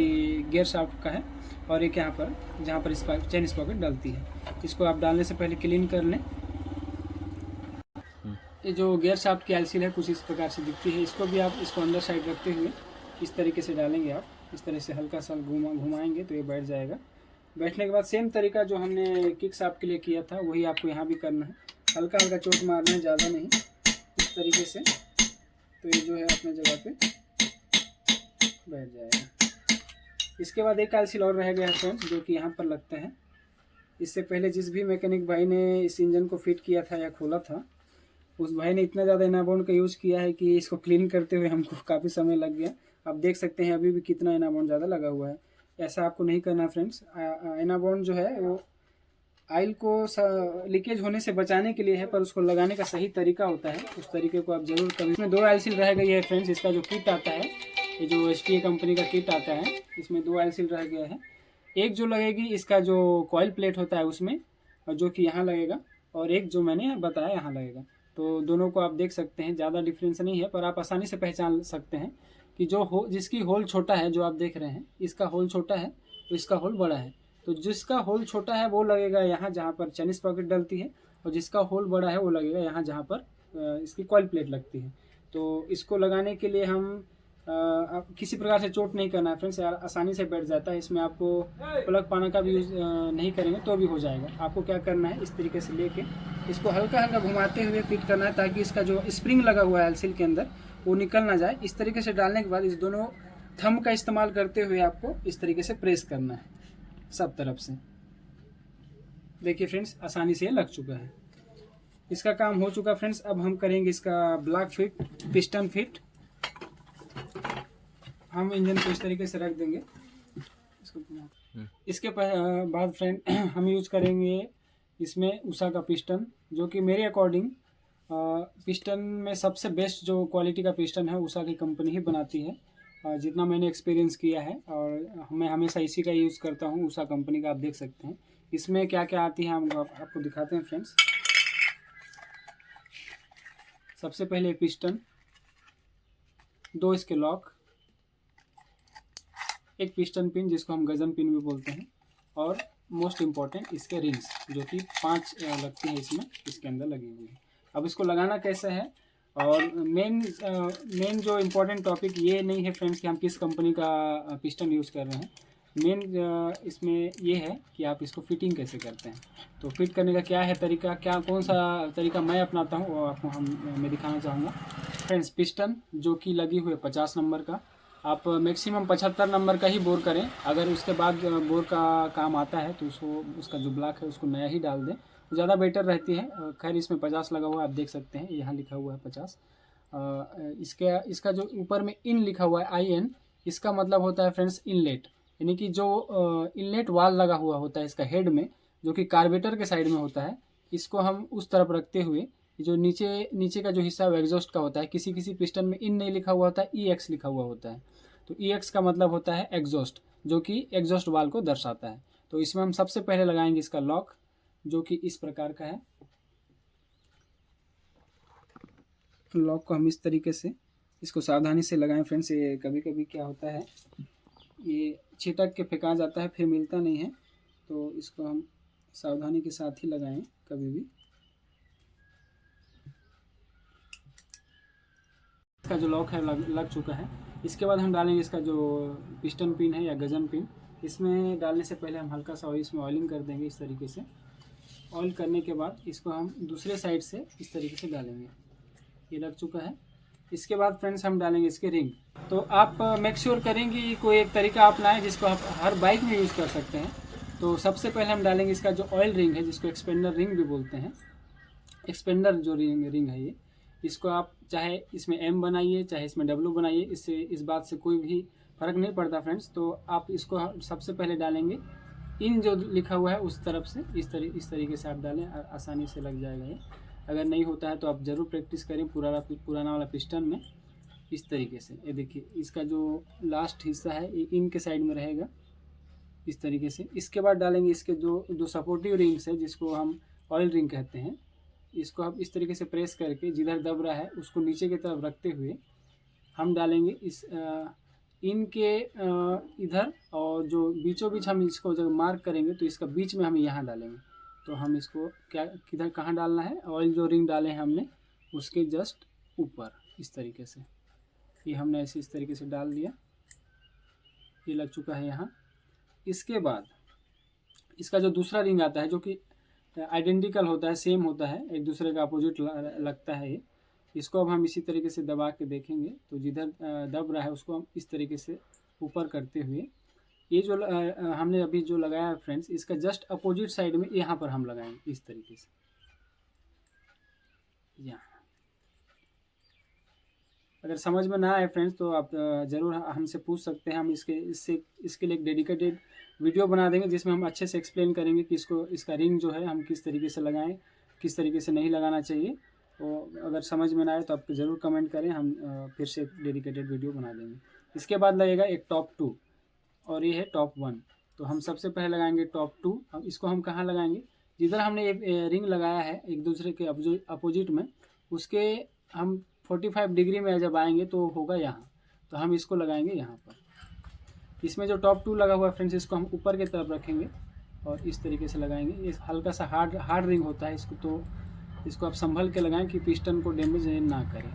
गियर शाफ्ट का है, और एक यहाँ पर जहाँ पर चेन स्पॉकेट डालती है। इसको आप डालने से पहले क्लीन कर लें। ये जो गियर शाफ्ट की ऑयल सील है कुछ इस प्रकार से दिखती है। इसको भी आप इसको अंदर साइड रखते हुए इस तरीके से डालेंगे। आप इस तरह से हल्का सा घुमाएंगे तो ये बैठ जाएगा। बैठने के बाद सेम तरीका जो हमने किक शाफ्ट के लिए किया था वही आपको यहाँ भी करना है। हल्का हल्का चोट मारना है, ज़्यादा नहीं, इस तरीके से। तो ये जो है अपने जगह पे बैठ जाएगा। इसके बाद एक ऑयल सील और रह गया है फ्रेंड्स, जो कि यहाँ पर लगता है। इससे पहले जिस भी मैकेनिक भाई ने इस इंजन को फिट किया था या खोला था, उस भाई ने इतना ज़्यादा एनाबॉन्ड का यूज़ किया है कि इसको क्लीन करते हुए हमको काफ़ी समय लग गया। आप देख सकते हैं अभी भी कितना एनाबॉन्ड ज़्यादा लगा हुआ है। ऐसा आपको नहीं करना फ्रेंड्स। एनाबॉन्ड जो है वो ऑयल को लीकेज होने से बचाने के लिए है, पर उसको लगाने का सही तरीका होता है, उस तरीके को आप जरूर करें। इसमें 2 ऑयल सील रह गई है फ्रेंड्स। इसका जो किट आता है ये जो HTA कंपनी का किट आता है, इसमें 2 ऑयल सील रह गया है। एक जो लगेगी इसका जो कॉइल प्लेट होता है उसमें, और जो कि यहाँ लगेगा, और एक जो मैंने बताया यहाँ लगेगा। तो दोनों को आप देख सकते हैं, ज़्यादा डिफरेंस नहीं है, पर आप आसानी से पहचान सकते हैं कि जिसकी होल छोटा है, जो आप देख रहे हैं, इसका होल छोटा है तो इसका होल बड़ा है। तो जिसका होल छोटा है वो लगेगा यहाँ जहाँ पर चैन स्प्रॉकेट डलती है, और जिसका होल बड़ा है वो लगेगा यहाँ जहाँ पर इसकी कॉइल प्लेट लगती है। तो इसको लगाने के लिए हम किसी प्रकार से चोट नहीं करना है फ्रेंड्स, आसानी से बैठ जाता है। इसमें आपको प्लग पाना का भी यूज़ नहीं करेंगे तो भी हो जाएगा। आपको क्या करना है, इस तरीके से लेके इसको हल्का हल्का घुमाते हुए फिट करना है, ताकि इसका जो स्प्रिंग लगा हुआ है एलसील के अंदर वो निकल ना जाए। इस तरीके से डालने के बाद इस दोनों थंब का इस्तेमाल करते हुए आपको इस तरीके से प्रेस करना है सब तरफ से। देखिए फ्रेंड्स, आसानी से लग चुका है, इसका काम हो चुका फ्रेंड्स। अब हम करेंगे इसका ब्लॉक फिट, पिस्टन फिट। हम इंजन को इस तरीके से रख देंगे। इसके बाद फ्रेंड हम यूज करेंगे इसमें उषा का पिस्टन, जो कि मेरे अकॉर्डिंग पिस्टन में सबसे बेस्ट जो क्वालिटी का पिस्टन है उषा की कंपनी ही बनाती है, जितना मैंने एक्सपीरियंस किया है, और मैं हमेशा इसी का यूज़ करता हूँ, उषा कंपनी का। आप देख सकते हैं इसमें क्या क्या आती है, हम आपको दिखाते हैं फ्रेंड्स। सबसे पहले पिस्टन, 2 इसके लॉक, एक पिस्टन पिन जिसको हम गजन पिन भी बोलते हैं, और मोस्ट इम्पॉर्टेंट इसके रिंग्स, जो कि 5 लगती हैं इसमें, इसके अंदर लगी हुई है। अब इसको लगाना कैसे है, और मेन जो इम्पोर्टेंट टॉपिक ये नहीं है फ्रेंड्स कि हम किस कंपनी का पिस्टन यूज़ कर रहे हैं। मेन इसमें ये है कि आप इसको फिटिंग कैसे करते हैं। तो फिट करने का क्या है तरीका, कौन सा तरीका मैं अपनाता हूँ, वो आपको मैं दिखाना चाहूँगा फ्रेंड्स। पिस्टन जो कि लगी हुई है 50 नंबर का, आप मैक्सिमम 75 नंबर का ही बोर करें। अगर उसके बाद बोर का काम आता है तो उसका जो ब्लॉक है उसको नया ही डाल दें, तो ज़्यादा बेटर रहती है। खैर इसमें 50 लगा हुआ है, आप देख सकते हैं, यहाँ लिखा हुआ है 50। इसका जो ऊपर में इन लिखा हुआ है IN, इसका मतलब होता है फ्रेंड्स इनलेट, यानी कि जो इनलेट वाल लगा हुआ होता है इसका हेड में, जो कि कार्बेटर के साइड में होता है, इसको हम उस तरफ रखते हुए जो नीचे का जो हिस्सा है एग्जॉस्ट का होता है। किसी किसी पिस्टन में इन नहीं लिखा हुआ होता है, EX लिखा हुआ होता है। तो EX का मतलब होता है एग्जॉस्ट, जो कि एग्जॉस्ट वाल को दर्शाता है। तो इसमें हम सबसे पहले लगाएंगे इसका लॉक, जो कि इस प्रकार का है। लॉक को हम इस तरीके से इसको सावधानी से लगाएं फ्रेंड्स। ये कभी कभी क्या होता है, ये छिटक के फेंका जाता है, फिर मिलता नहीं है, तो इसको हम सावधानी के साथ ही लगाएं कभी भी। इसका जो लॉक है लग चुका है। इसके बाद हम डालेंगे इसका जो पिस्टन पिन है या गजन पिन। इसमें डालने से पहले हम हल्का सा इसमें ऑयलिंग कर देंगे इस तरीके से। ऑयल करने के बाद इसको हम दूसरे साइड से इस तरीके से डालेंगे। ये लग चुका है। इसके बाद फ्रेंड्स हम डालेंगे इसके रिंग। तो आप मेक श्योर करेंगे कि कोई एक तरीका अपनाएं जिसको आप हर बाइक में यूज़ कर सकते हैं। तो सबसे पहले हम डालेंगे इसका जो ऑयल रिंग है, जिसको एक्सपेंडर रिंग भी बोलते हैं। एक्सपेंडर जो रिंग है ये, इसको आप चाहे इसमें M बनाइए चाहे इसमें W बनाइए, इससे इस बात से कोई भी फ़र्क नहीं पड़ता फ्रेंड्स। तो आप इसको सबसे पहले डालेंगे इन जो लिखा हुआ है उस तरफ से, इस तरीके से आप डालें, आसानी से लग जाएगा ये। अगर नहीं होता है तो आप ज़रूर प्रैक्टिस करें पुराना वाला पिस्टन में इस तरीके से। ये देखिए इसका जो लास्ट हिस्सा है ये इन के साइड में रहेगा इस तरीके से। इसके बाद डालेंगे इसके जो सपोर्टिव रिंग्स है, जिसको हम ऑयल रिंग कहते हैं। इसको आप इस तरीके से प्रेस करके जिधर दब रहा है उसको नीचे की तरफ रखते हुए हम डालेंगे इस इनके इधर, और जो बीचों बीच हम इसको जब मार्क करेंगे तो इसका बीच में हम यहाँ डालेंगे। तो हम इसको किधर कहाँ डालना है, ऑयल जो रिंग डाले हैं हमने उसके जस्ट ऊपर इस तरीके से। ये हमने ऐसे इस तरीके से डाल दिया, ये लग चुका है यहाँ। इसके बाद इसका जो दूसरा रिंग आता है, जो कि आइडेंटिकल होता है, सेम होता है, एक दूसरे का अपोजिट लगता है ये। इसको अब हम इसी तरीके से दबा के देखेंगे तो जिधर दब रहा है उसको हम इस तरीके से ऊपर करते हुए, ये जो हमने अभी जो लगाया है फ्रेंड्स, इसका जस्ट अपोजिट साइड में यहाँ पर हम लगाएंगे इस तरीके से। यहाँ अगर समझ में ना आए फ्रेंड्स तो आप ज़रूर हमसे पूछ सकते हैं। हम इसके लिए एक डेडिकेटेड वीडियो बना देंगे जिसमें हम अच्छे से एक्सप्लेन करेंगे कि इसका रिंग जो है हम किस तरीके से लगाएं, किस तरीके से नहीं लगाना चाहिए। तो अगर समझ में ना आए तो आप ज़रूर कमेंट करें, हम फिर से एक डेडिकेटेड वीडियो बना देंगे। इसके बाद लगेगा एक टॉप 2 और ये है टॉप 1। तो हम सबसे पहले लगाएंगे टॉप 2। अब इसको हम कहाँ लगाएंगे, जिधर हमने ये रिंग लगाया है एक दूसरे के अपोजिट में, उसके हम 45 डिग्री में जब आएंगे तो होगा यहाँ, तो हम इसको लगाएंगे यहाँ पर। इसमें जो टॉप 2 लगा हुआ है फ्रेंड्स, इसको हम ऊपर की तरफ रखेंगे और इस तरीके से लगाएंगे। ये हल्का सा हार्ड रिंग होता है इसको, तो इसको आप संभल के लगाएं कि पिस्टन को डैमेज ना करें।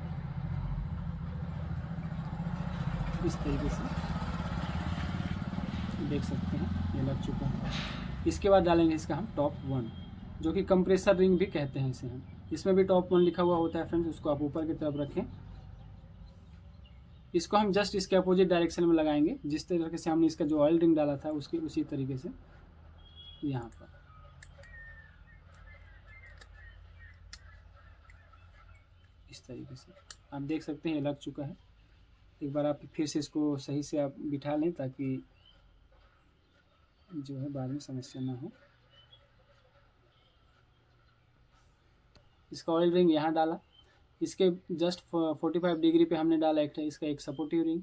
इस तरीके से देख सकते हैं ये लग चुका है। इसके बाद डालेंगे इसका हम टॉप 1, जो कि कंप्रेसर रिंग भी कहते हैं इसे हम। इसमें भी टॉप 1 लिखा हुआ होता है फ्रेंड्स, उसको आप ऊपर की तरफ रखें। इसको हम जस्ट इसके अपोजिट डायरेक्शन में लगाएंगे, जिस तरीके से हमने इसका जो ऑयल रिंग डाला था उसके उसी तरीके से यहाँ पर। इस तरीके से आप देख सकते हैं ये लग चुका है। एक बार आप फिर से इसको सही से आप बिठा लें ताकि जो है बाद में समस्या ना हो। इसका ऑयल रिंग यहाँ डाला, इसके जस्ट 45 डिग्री पे हमने डाला इसका एक सपोर्टिव रिंग,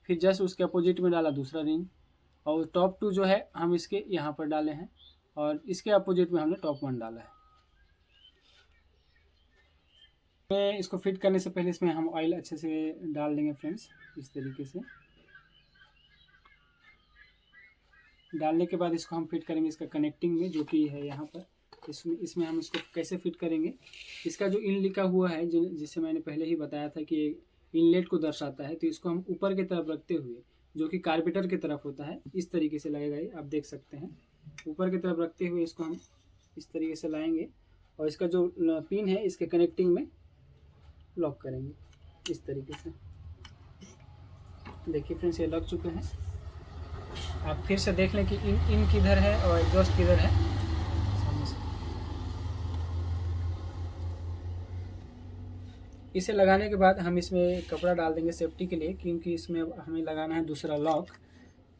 फिर जस्ट उसके अपोजिट में डाला दूसरा रिंग, और टॉप 2 जो है हम इसके यहाँ पर डाले हैं और इसके अपोजिट में हमने टॉप 1 डाला है। इसको फिट करने से पहले इसमें हम ऑयल अच्छे से डाल देंगे फ्रेंड्स। इस तरीके से डालने के बाद इसको हम फिट करेंगे इसका कनेक्टिंग में, जो कि है यहाँ पर। इसमें हम इसको कैसे फिट करेंगे, इसका जो इन लिखा हुआ है जिसे मैंने पहले ही बताया था कि इनलेट को दर्शाता है, तो इसको हम ऊपर की तरफ रखते हुए, जो कि कार्बेटर की तरफ होता है, इस तरीके से लगेगा। ये आप देख सकते हैं, ऊपर की तरफ रखते हुए इसको हम इस तरीके से लाएंगे और इसका जो पिन है इसके कनेक्टिंग में लॉक करेंगे इस तरीके से। देखिए फ्रेंड्स ये लग चुके हैं। आप फिर से देख लें कि इन किधर है और एग्जॉस्ट किधर है। इसे लगाने के बाद हम इसमें कपड़ा डाल देंगे सेफ्टी के लिए, क्योंकि इसमें हमें लगाना है दूसरा लॉक,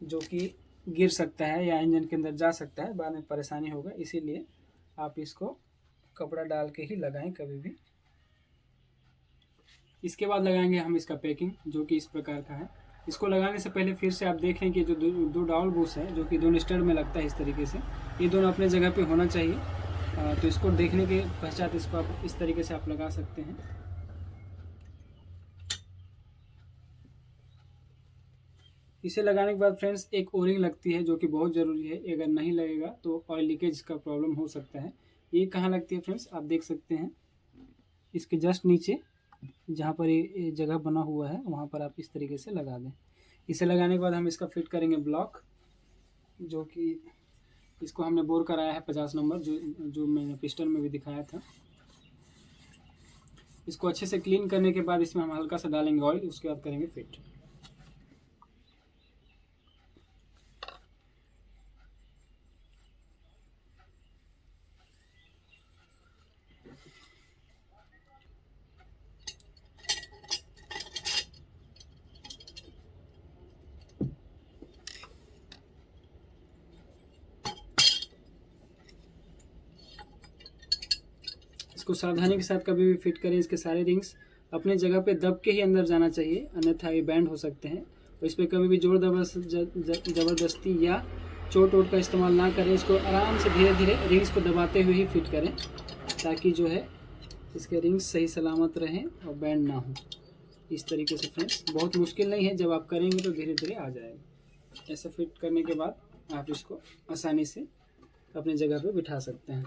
जो कि गिर सकता है या इंजन के अंदर जा सकता है, बाद में परेशानी होगा। इसीलिए आप इसको कपड़ा डाल के ही लगाएं कभी भी। इसके बाद लगाएंगे हम इसका पैकिंग, जो कि इस प्रकार का है। इसको लगाने से पहले फिर से आप देखें कि जो दो डाउल बूस है, जो कि दोनों स्टड में लगता है इस तरीके से, ये दोनों अपने जगह पे होना चाहिए। तो इसको देखने के पश्चात इसको आप इस तरीके से आप लगा सकते हैं। इसे लगाने के बाद फ्रेंड्स एक ओरिंग लगती है, जो कि बहुत ज़रूरी है। अगर नहीं लगेगा तो ऑयल लीकेज का प्रॉब्लम हो सकता है। ये कहाँ लगती है फ्रेंड्स, आप देख सकते हैं इसके जस्ट नीचे, जहाँ पर ये जगह बना हुआ है वहाँ पर आप इस तरीके से लगा दें। इसे लगाने के बाद हम इसका फिट करेंगे ब्लॉक, जो कि इसको हमने बोर कराया है 50 नंबर, जो मैंने पिस्टन में भी दिखाया था। इसको अच्छे से क्लीन करने के बाद इसमें हम हल्का सा डालेंगे ऑयल, उसके बाद करेंगे फिट। इसको सावधानी के साथ कभी भी फिट करें। इसके सारे रिंग्स अपने जगह पे दब के ही अंदर जाना चाहिए, अन्यथा ये बैंड हो सकते हैं। और इस पर कभी भी जोर ज़बरदस्ती या चोट वोट का इस्तेमाल ना करें। इसको आराम से धीरे धीरे रिंग्स को दबाते हुए ही फिट करें, ताकि जो है इसके रिंग्स सही सलामत रहें और बैंड ना हो। इस तरीके से फ्रेंड्स, बहुत मुश्किल नहीं है, जब आप करेंगे तो धीरे धीरे आ जाएगा। ऐसे फिट करने के बाद आप इसको आसानी से अपनी जगह पे बिठा सकते हैं।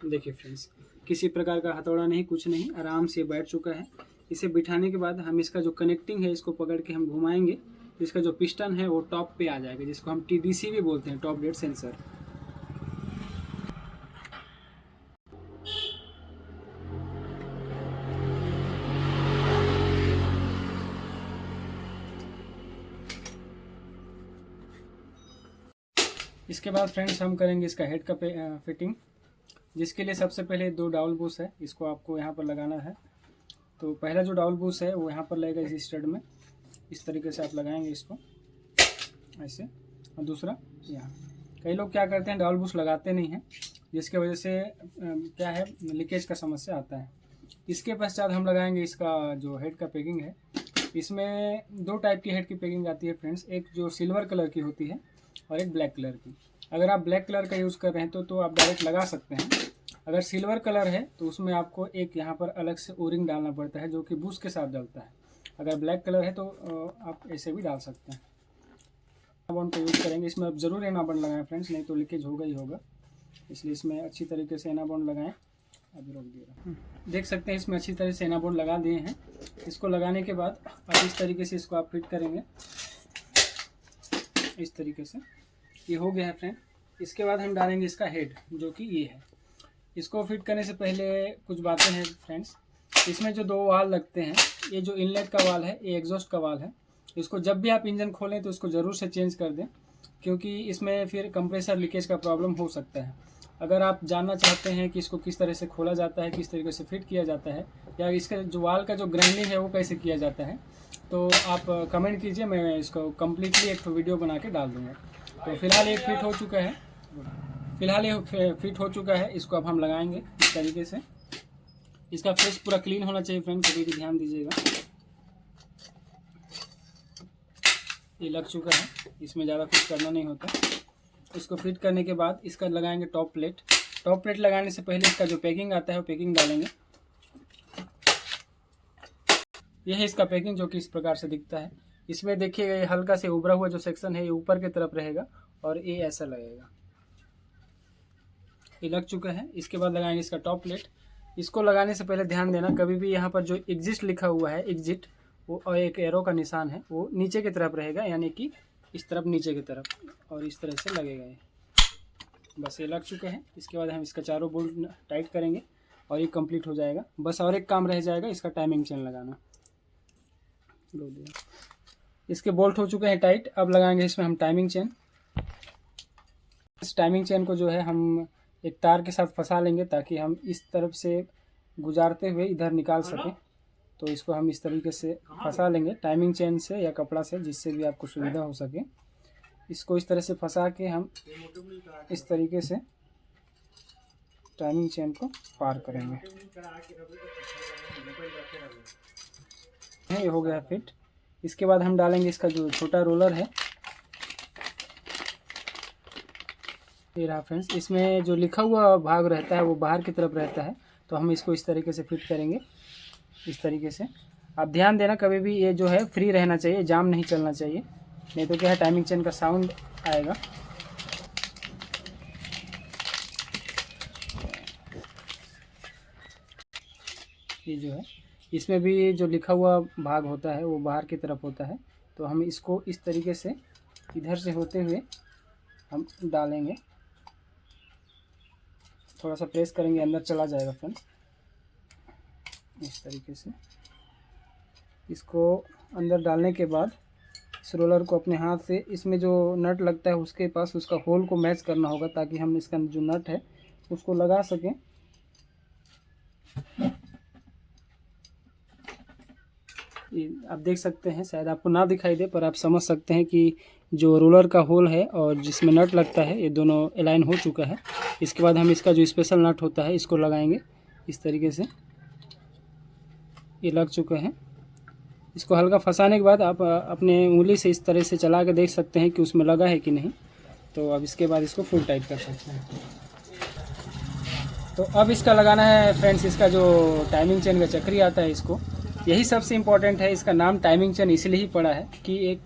देखिए फ्रेंड्स, किसी प्रकार का हथौड़ा नहीं, कुछ नहीं, आराम से बैठ चुका है। इसे बिठाने के बाद हम इसका जो कनेक्टिंग है इसको पकड़ के हम घुमाएंगे, तो इसका जो पिस्टन है वो टॉप पे आ जाएगा, जिसको हम TDC भी बोलते हैं, टॉप डेड सेंसर। इसके बाद फ्रेंड्स हम करेंगे इसका हेड का फिटिंग, जिसके लिए सबसे पहले 2 डाउल बूस है, इसको आपको यहाँ पर लगाना है। तो पहला जो डाउल बूस है वो यहाँ पर लगेगा इस स्टड में, इस तरीके से आप लगाएंगे इसको ऐसे, और दूसरा यहाँ। कई लोग क्या करते हैं, डाउल बूस लगाते नहीं हैं, जिसके वजह से क्या है लीकेज का समस्या आता है। इसके पश्चात हम लगाएंगे इसका जो हेड का पैकिंग है। इसमें 2 टाइप की हेड की पैकिंग आती है फ्रेंड्स, एक जो सिल्वर कलर की होती है और एक ब्लैक कलर की। अगर आप ब्लैक कलर का यूज़ कर रहे हैं तो आप डायरेक्ट लगा सकते हैं। अगर सिल्वर कलर है तो उसमें आपको एक यहाँ पर अलग से ओरिंग डालना पड़ता है जो कि बुश के साथ डलता है। अगर ब्लैक कलर है तो आप ऐसे भी डाल सकते हैं। एनाबॉन्ड का यूज़ करेंगे, इसमें आप ज़रूर एनाबॉन्ड लगाएं फ्रेंड्स, नहीं तो लीकेज होगा ही होगा। इसलिए इसमें अच्छी तरीके से एनाबॉन्ड लगाएं। अभी रोक दिया, देख सकते हैं इसमें अच्छी तरह से एनाबॉन्ड लगा दिए हैं। इसको लगाने के बाद अब इस तरीके से इसको आप फिट करेंगे, इस तरीके से। ये हो गया है फ्रेंड। इसके बाद हम डालेंगे इसका हेड जो कि ये है। इसको फिट करने से पहले कुछ बातें हैं फ्रेंड्स। इसमें जो 2 वाल लगते हैं, ये जो इनलेट का वाल है, ये एग्जॉस्ट का वाल है। इसको जब भी आप इंजन खोलें तो इसको ज़रूर से चेंज कर दें, क्योंकि इसमें फिर कंप्रेसर लीकेज का प्रॉब्लम हो सकता है। अगर आप जानना चाहते हैं कि इसको किस तरह से खोला जाता है, किस तरीके से फिट किया जाता है, या इसका जो वाल का जो ग्राइंडिंग है वो कैसे किया जाता है, तो आप कमेंट कीजिए, मैं इसको कम्प्लीटली एक वीडियो बना के डाल दूँगा। तो फिलहाल ये फिट हो चुका है। इसको अब हम लगाएंगे इस तरीके से। इसका फेस पूरा क्लीन होना चाहिए फ्रेंड, कभी भी ध्यान दीजिएगा। ये लग चुका है, इसमें ज़्यादा फिट करना नहीं होता। इसको फिट करने के बाद इसका लगाएंगे टॉप प्लेट। टॉप प्लेट लगाने से पहले इसका जो पैकिंग आता है वो पैकिंग डालेंगे। यह है इसका पैकिंग जो कि इस प्रकार से दिखता है। इसमें देखिए हल्का से उभरा हुआ जो सेक्शन है ये ऊपर की तरफ रहेगा और ये ऐसा लगेगा। ये लग चुका है। इसके बाद लगाएंगे इसका टॉप प्लेट। इसको लगाने से पहले ध्यान देना, कभी भी यहाँ पर जो एग्जिट लिखा हुआ है, एग्जिट वो और एक एरो का निशान है वो नीचे की तरफ रहेगा, यानी कि इस तरफ नीचे की तरफ, और इस तरह से लगेगा ये। बस ये लग चुके हैं। इसके बाद हम इसका चारों बोल्ट टाइट करेंगे और ये कंप्लीट हो जाएगा। बस और एक काम रह जाएगा, इसका टाइमिंग चेन लगाना। इसके बोल्ट हो चुके हैं टाइट। अब लगाएंगे इसमें हम टाइमिंग चेन। इस टाइमिंग चेन को जो है हम एक तार के साथ फंसा लेंगे ताकि हम इस तरफ से गुजारते हुए इधर निकाल सकें। तो इसको हम इस तरीके से फंसा लेंगे टाइमिंग चेन से या कपड़ा से, जिससे भी आपको सुविधा हो सके। इसको इस तरह से फंसा के हम इस तरीके से टाइमिंग चेन को पार करेंगे। ये हो गया फिट। इसके बाद हम डालेंगे इसका जो छोटा रोलर है, ये रहा फ्रेंड्स। इसमें जो लिखा हुआ भाग रहता है वो बाहर की तरफ रहता है, तो हम इसको इस तरीके से फिट करेंगे, इस तरीके से। आप ध्यान देना, कभी भी ये जो है फ्री रहना चाहिए, जाम नहीं चलना चाहिए, नहीं तो क्या है टाइमिंग चेन का साउंड आएगा। ये जो है इसमें भी जो लिखा हुआ भाग होता है वो बाहर की तरफ होता है, तो हम इसको इस तरीके से इधर से होते हुए हम डालेंगे। थोड़ा सा प्रेस करेंगे, अंदर चला जाएगा फ्रेंड्स। इस तरीके से इसको अंदर डालने के बाद इस रोलर को अपने हाथ से, इसमें जो नट लगता है उसके पास उसका होल को मैच करना होगा ताकि हम इसका जो नट है उसको लगा सकें। आप देख सकते हैं, शायद आपको ना दिखाई दे पर आप समझ सकते हैं कि जो रोलर का होल है और जिसमें नट लगता है ये दोनों अलाइन हो चुका है। इसके बाद हम इसका जो स्पेशल नट होता है इसको लगाएंगे इस तरीके से। ये लग चुके हैं। इसको हल्का फंसाने के बाद आप अपने उंगली से इस तरह से चला के देख सकते हैं कि उसमें लगा है कि नहीं। तो अब इसके बाद इसको फुल टाइट कर सकते हैं। तो अब इसका लगाना है फ्रेंड्स, इसका जो टाइमिंग चेन का चक्री आता है इसको, यही सबसे इम्पोर्टेंट है। इसका नाम टाइमिंग चेन इसलिए ही पड़ा है कि एक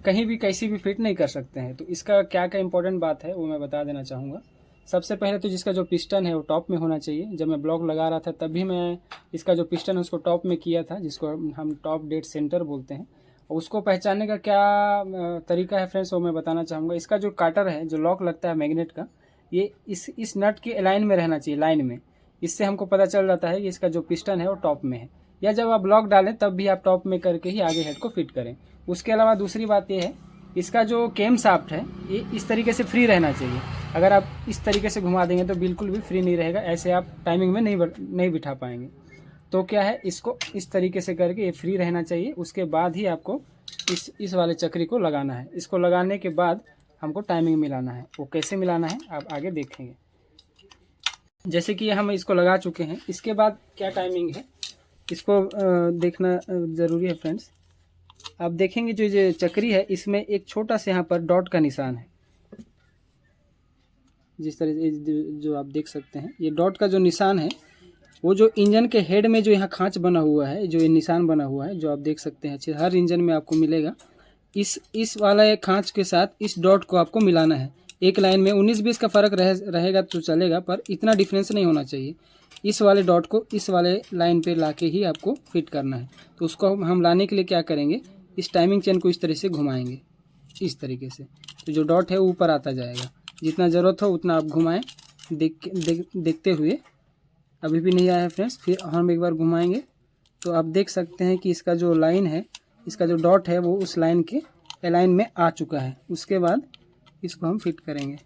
कहीं भी कैसी भी फिट नहीं कर सकते हैं। तो इसका क्या क्या इम्पोर्टेंट बात है वो मैं बता देना चाहूँगा। सबसे पहले तो जिसका जो पिस्टन है वो टॉप में होना चाहिए। जब मैं ब्लॉक लगा रहा था तभी मैं इसका जो पिस्टन है उसको टॉप में किया था, जिसको हम टॉप डेड सेंटर बोलते हैं। और उसको पहचानने का क्या तरीका है फ्रेंड्स वो मैं बताना चाहूँगा। इसका जो काटर है, जो लॉक लगता है मैग्नेट का, ये इस नट के लाइन में रहना चाहिए, लाइन में। इससे हमको पता चल जाता है कि इसका जो पिस्टन है वो टॉप में है। या जब आप ब्लॉक डालें तब भी आप टॉप में करके ही आगे हेड को फिट करें। उसके अलावा दूसरी बात ये है, इसका जो केम शाफ्ट है ये इस तरीके से फ्री रहना चाहिए। अगर आप इस तरीके से घुमा देंगे तो बिल्कुल भी फ्री नहीं रहेगा, ऐसे आप टाइमिंग में नहीं बिठा पाएंगे। तो क्या है, इसको इस तरीके से करके ये फ्री रहना चाहिए। उसके बाद ही आपको इस वाले चक्री को लगाना है। इसको लगाने के बाद हमको टाइमिंग मिलाना है। वो कैसे मिलाना है आप आगे देखेंगे। जैसे कि हम इसको लगा चुके हैं, इसके बाद क्या टाइमिंग है इसको देखना ज़रूरी है फ्रेंड्स। आप देखेंगे जो ये चक्री है इसमें एक छोटा सा यहाँ पर डॉट का निशान है, जिस तरह से जो आप देख सकते हैं ये डॉट का जो निशान है वो जो इंजन के हेड में जो यहाँ खांच बना हुआ है, जो ये निशान बना हुआ है जो आप देख सकते हैं हर इंजन में आपको मिलेगा। इस वाला एक खांच के साथ इस डॉट को आपको मिलाना है। एक लाइन में 19-20 का फ़र्क रहेगा तो चलेगा, पर इतना डिफरेंस नहीं होना चाहिए। इस वाले डॉट को इस वाले लाइन पे लाके ही आपको फिट करना है। तो उसको हम लाने के लिए क्या करेंगे, इस टाइमिंग चेन को इस तरह से घुमाएंगे, इस तरीके से, तो जो डॉट है वो ऊपर आता जाएगा। जितना ज़रूरत हो उतना आप घुमाएं देखते हुए। अभी भी नहीं आया है फ्रेंड्स, फिर हम एक बार घुमाएंगे तो आप देख सकते हैं कि इसका जो लाइन है, इसका जो डॉट है वो उस लाइन के लाइन में आ चुका है। उसके बाद इसको हम फिट करेंगे।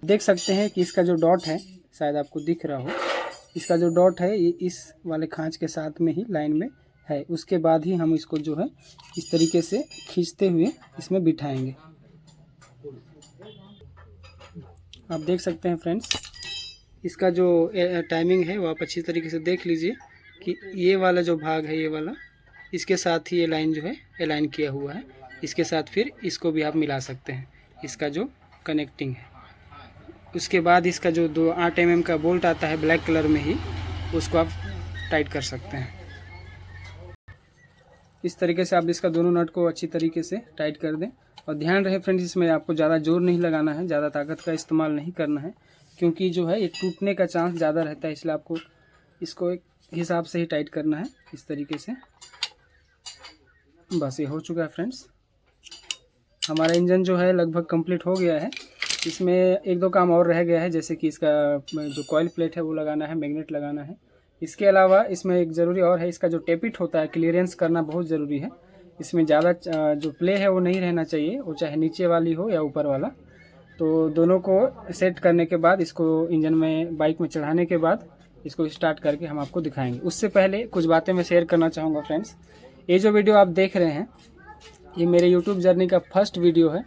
देख सकते हैं कि इसका जो डॉट है, शायद आपको दिख रहा हो, इसका जो डॉट है ये इस वाले खांच के साथ में ही लाइन में है। उसके बाद ही हम इसको जो है इस तरीके से खींचते हुए इसमें बिठाएंगे। आप देख सकते हैं फ्रेंड्स, इसका जो टाइमिंग है वो आप अच्छी तरीके से देख लीजिए कि ये वाला जो भाग है, ये वाला इसके साथ ही ये लाइन जो है अलाइन किया हुआ है। इसके साथ फिर इसको भी आप मिला सकते हैं, इसका जो कनेक्टिंग है। उसके बाद इसका जो 8 mm का बोल्ट आता है ब्लैक कलर में ही, उसको आप टाइट कर सकते हैं। इस तरीके से आप इसका दोनों नट को अच्छी तरीके से टाइट कर दें। और ध्यान रहे फ्रेंड्स, इसमें आपको ज़्यादा जोर नहीं लगाना है, ज़्यादा ताकत का इस्तेमाल नहीं करना है, क्योंकि जो है ये टूटने का चांस ज़्यादा रहता है। इसलिए आपको इसको एक हिसाब से ही टाइट करना है, इस तरीके से। बस ये हो चुका है फ्रेंड्स। हमारा इंजन जो है लगभग कंप्लीट हो गया है। इसमें 1-2 काम और रह गया है, जैसे कि इसका जो कॉइल प्लेट है वो लगाना है, मैग्नेट लगाना है। इसके अलावा इसमें एक ज़रूरी और है, इसका जो टेपिट होता है क्लियरेंस करना बहुत ज़रूरी है। इसमें ज़्यादा जो प्ले है वो नहीं रहना चाहिए, वो चाहे नीचे वाली हो या ऊपर वाला। तो दोनों को सेट करने के बाद इसको इंजन में बाइक में चढ़ाने के बाद इसको स्टार्ट करके हम आपको दिखाएंगे। उससे पहले कुछ बातें मैं शेयर करना चाहूँगा फ्रेंड्स। ये जो वीडियो आप देख रहे हैं ये मेरे यूट्यूब जर्नी का फर्स्ट वीडियो है,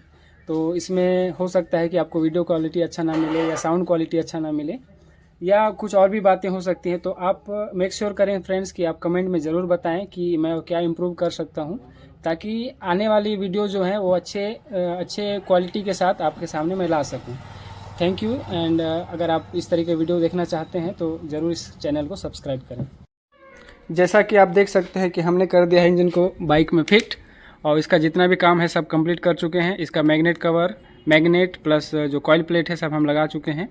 तो इसमें हो सकता है कि आपको वीडियो क्वालिटी अच्छा ना मिले या साउंड क्वालिटी अच्छा ना मिले या कुछ और भी बातें हो सकती हैं। तो आप मेक श्योर करें फ्रेंड्स कि आप कमेंट में ज़रूर बताएं कि मैं क्या इम्प्रूव कर सकता हूं, ताकि आने वाली वीडियो जो है वो अच्छे क्वालिटी के साथ आपके सामने मैं ला सकूं। Thank you. एंड अगर आप इस तरह के वीडियो देखना चाहते हैं तो ज़रूर इस चैनल को सब्सक्राइब करें। जैसा कि आप देख सकते हैं कि हमने कर दिया है इंजन को बाइक में फिट, और इसका जितना भी काम है सब कंप्लीट कर चुके हैं। इसका मैग्नेट प्लस जो कॉइल प्लेट है सब हम लगा चुके हैं।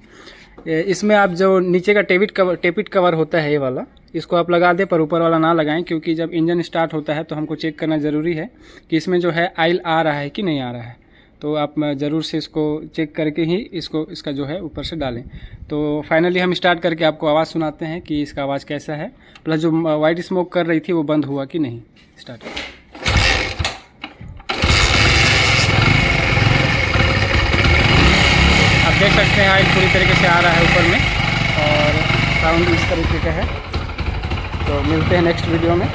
इसमें आप जो नीचे का टेपिट कवर होता है ये वाला, इसको आप लगा दें, पर ऊपर वाला ना लगाएं, क्योंकि जब इंजन स्टार्ट होता है तो हमको चेक करना ज़रूरी है कि इसमें जो है ऑयल आ रहा है कि नहीं आ रहा है। तो आप ज़रूर से इसको चेक करके ही इसका जो है ऊपर से डालें। तो फाइनली हम स्टार्ट करके आपको आवाज़ सुनाते हैं कि इसका आवाज़ कैसा है, प्लस जो वाइट स्मोक कर रही थी वो बंद हुआ कि नहीं। स्टार्ट। आप देख सकते हैं ऑयल पूरी तरीके से आ रहा है ऊपर में, और साउंड इस तरीके का है। तो मिलते हैं नेक्स्ट वीडियो में।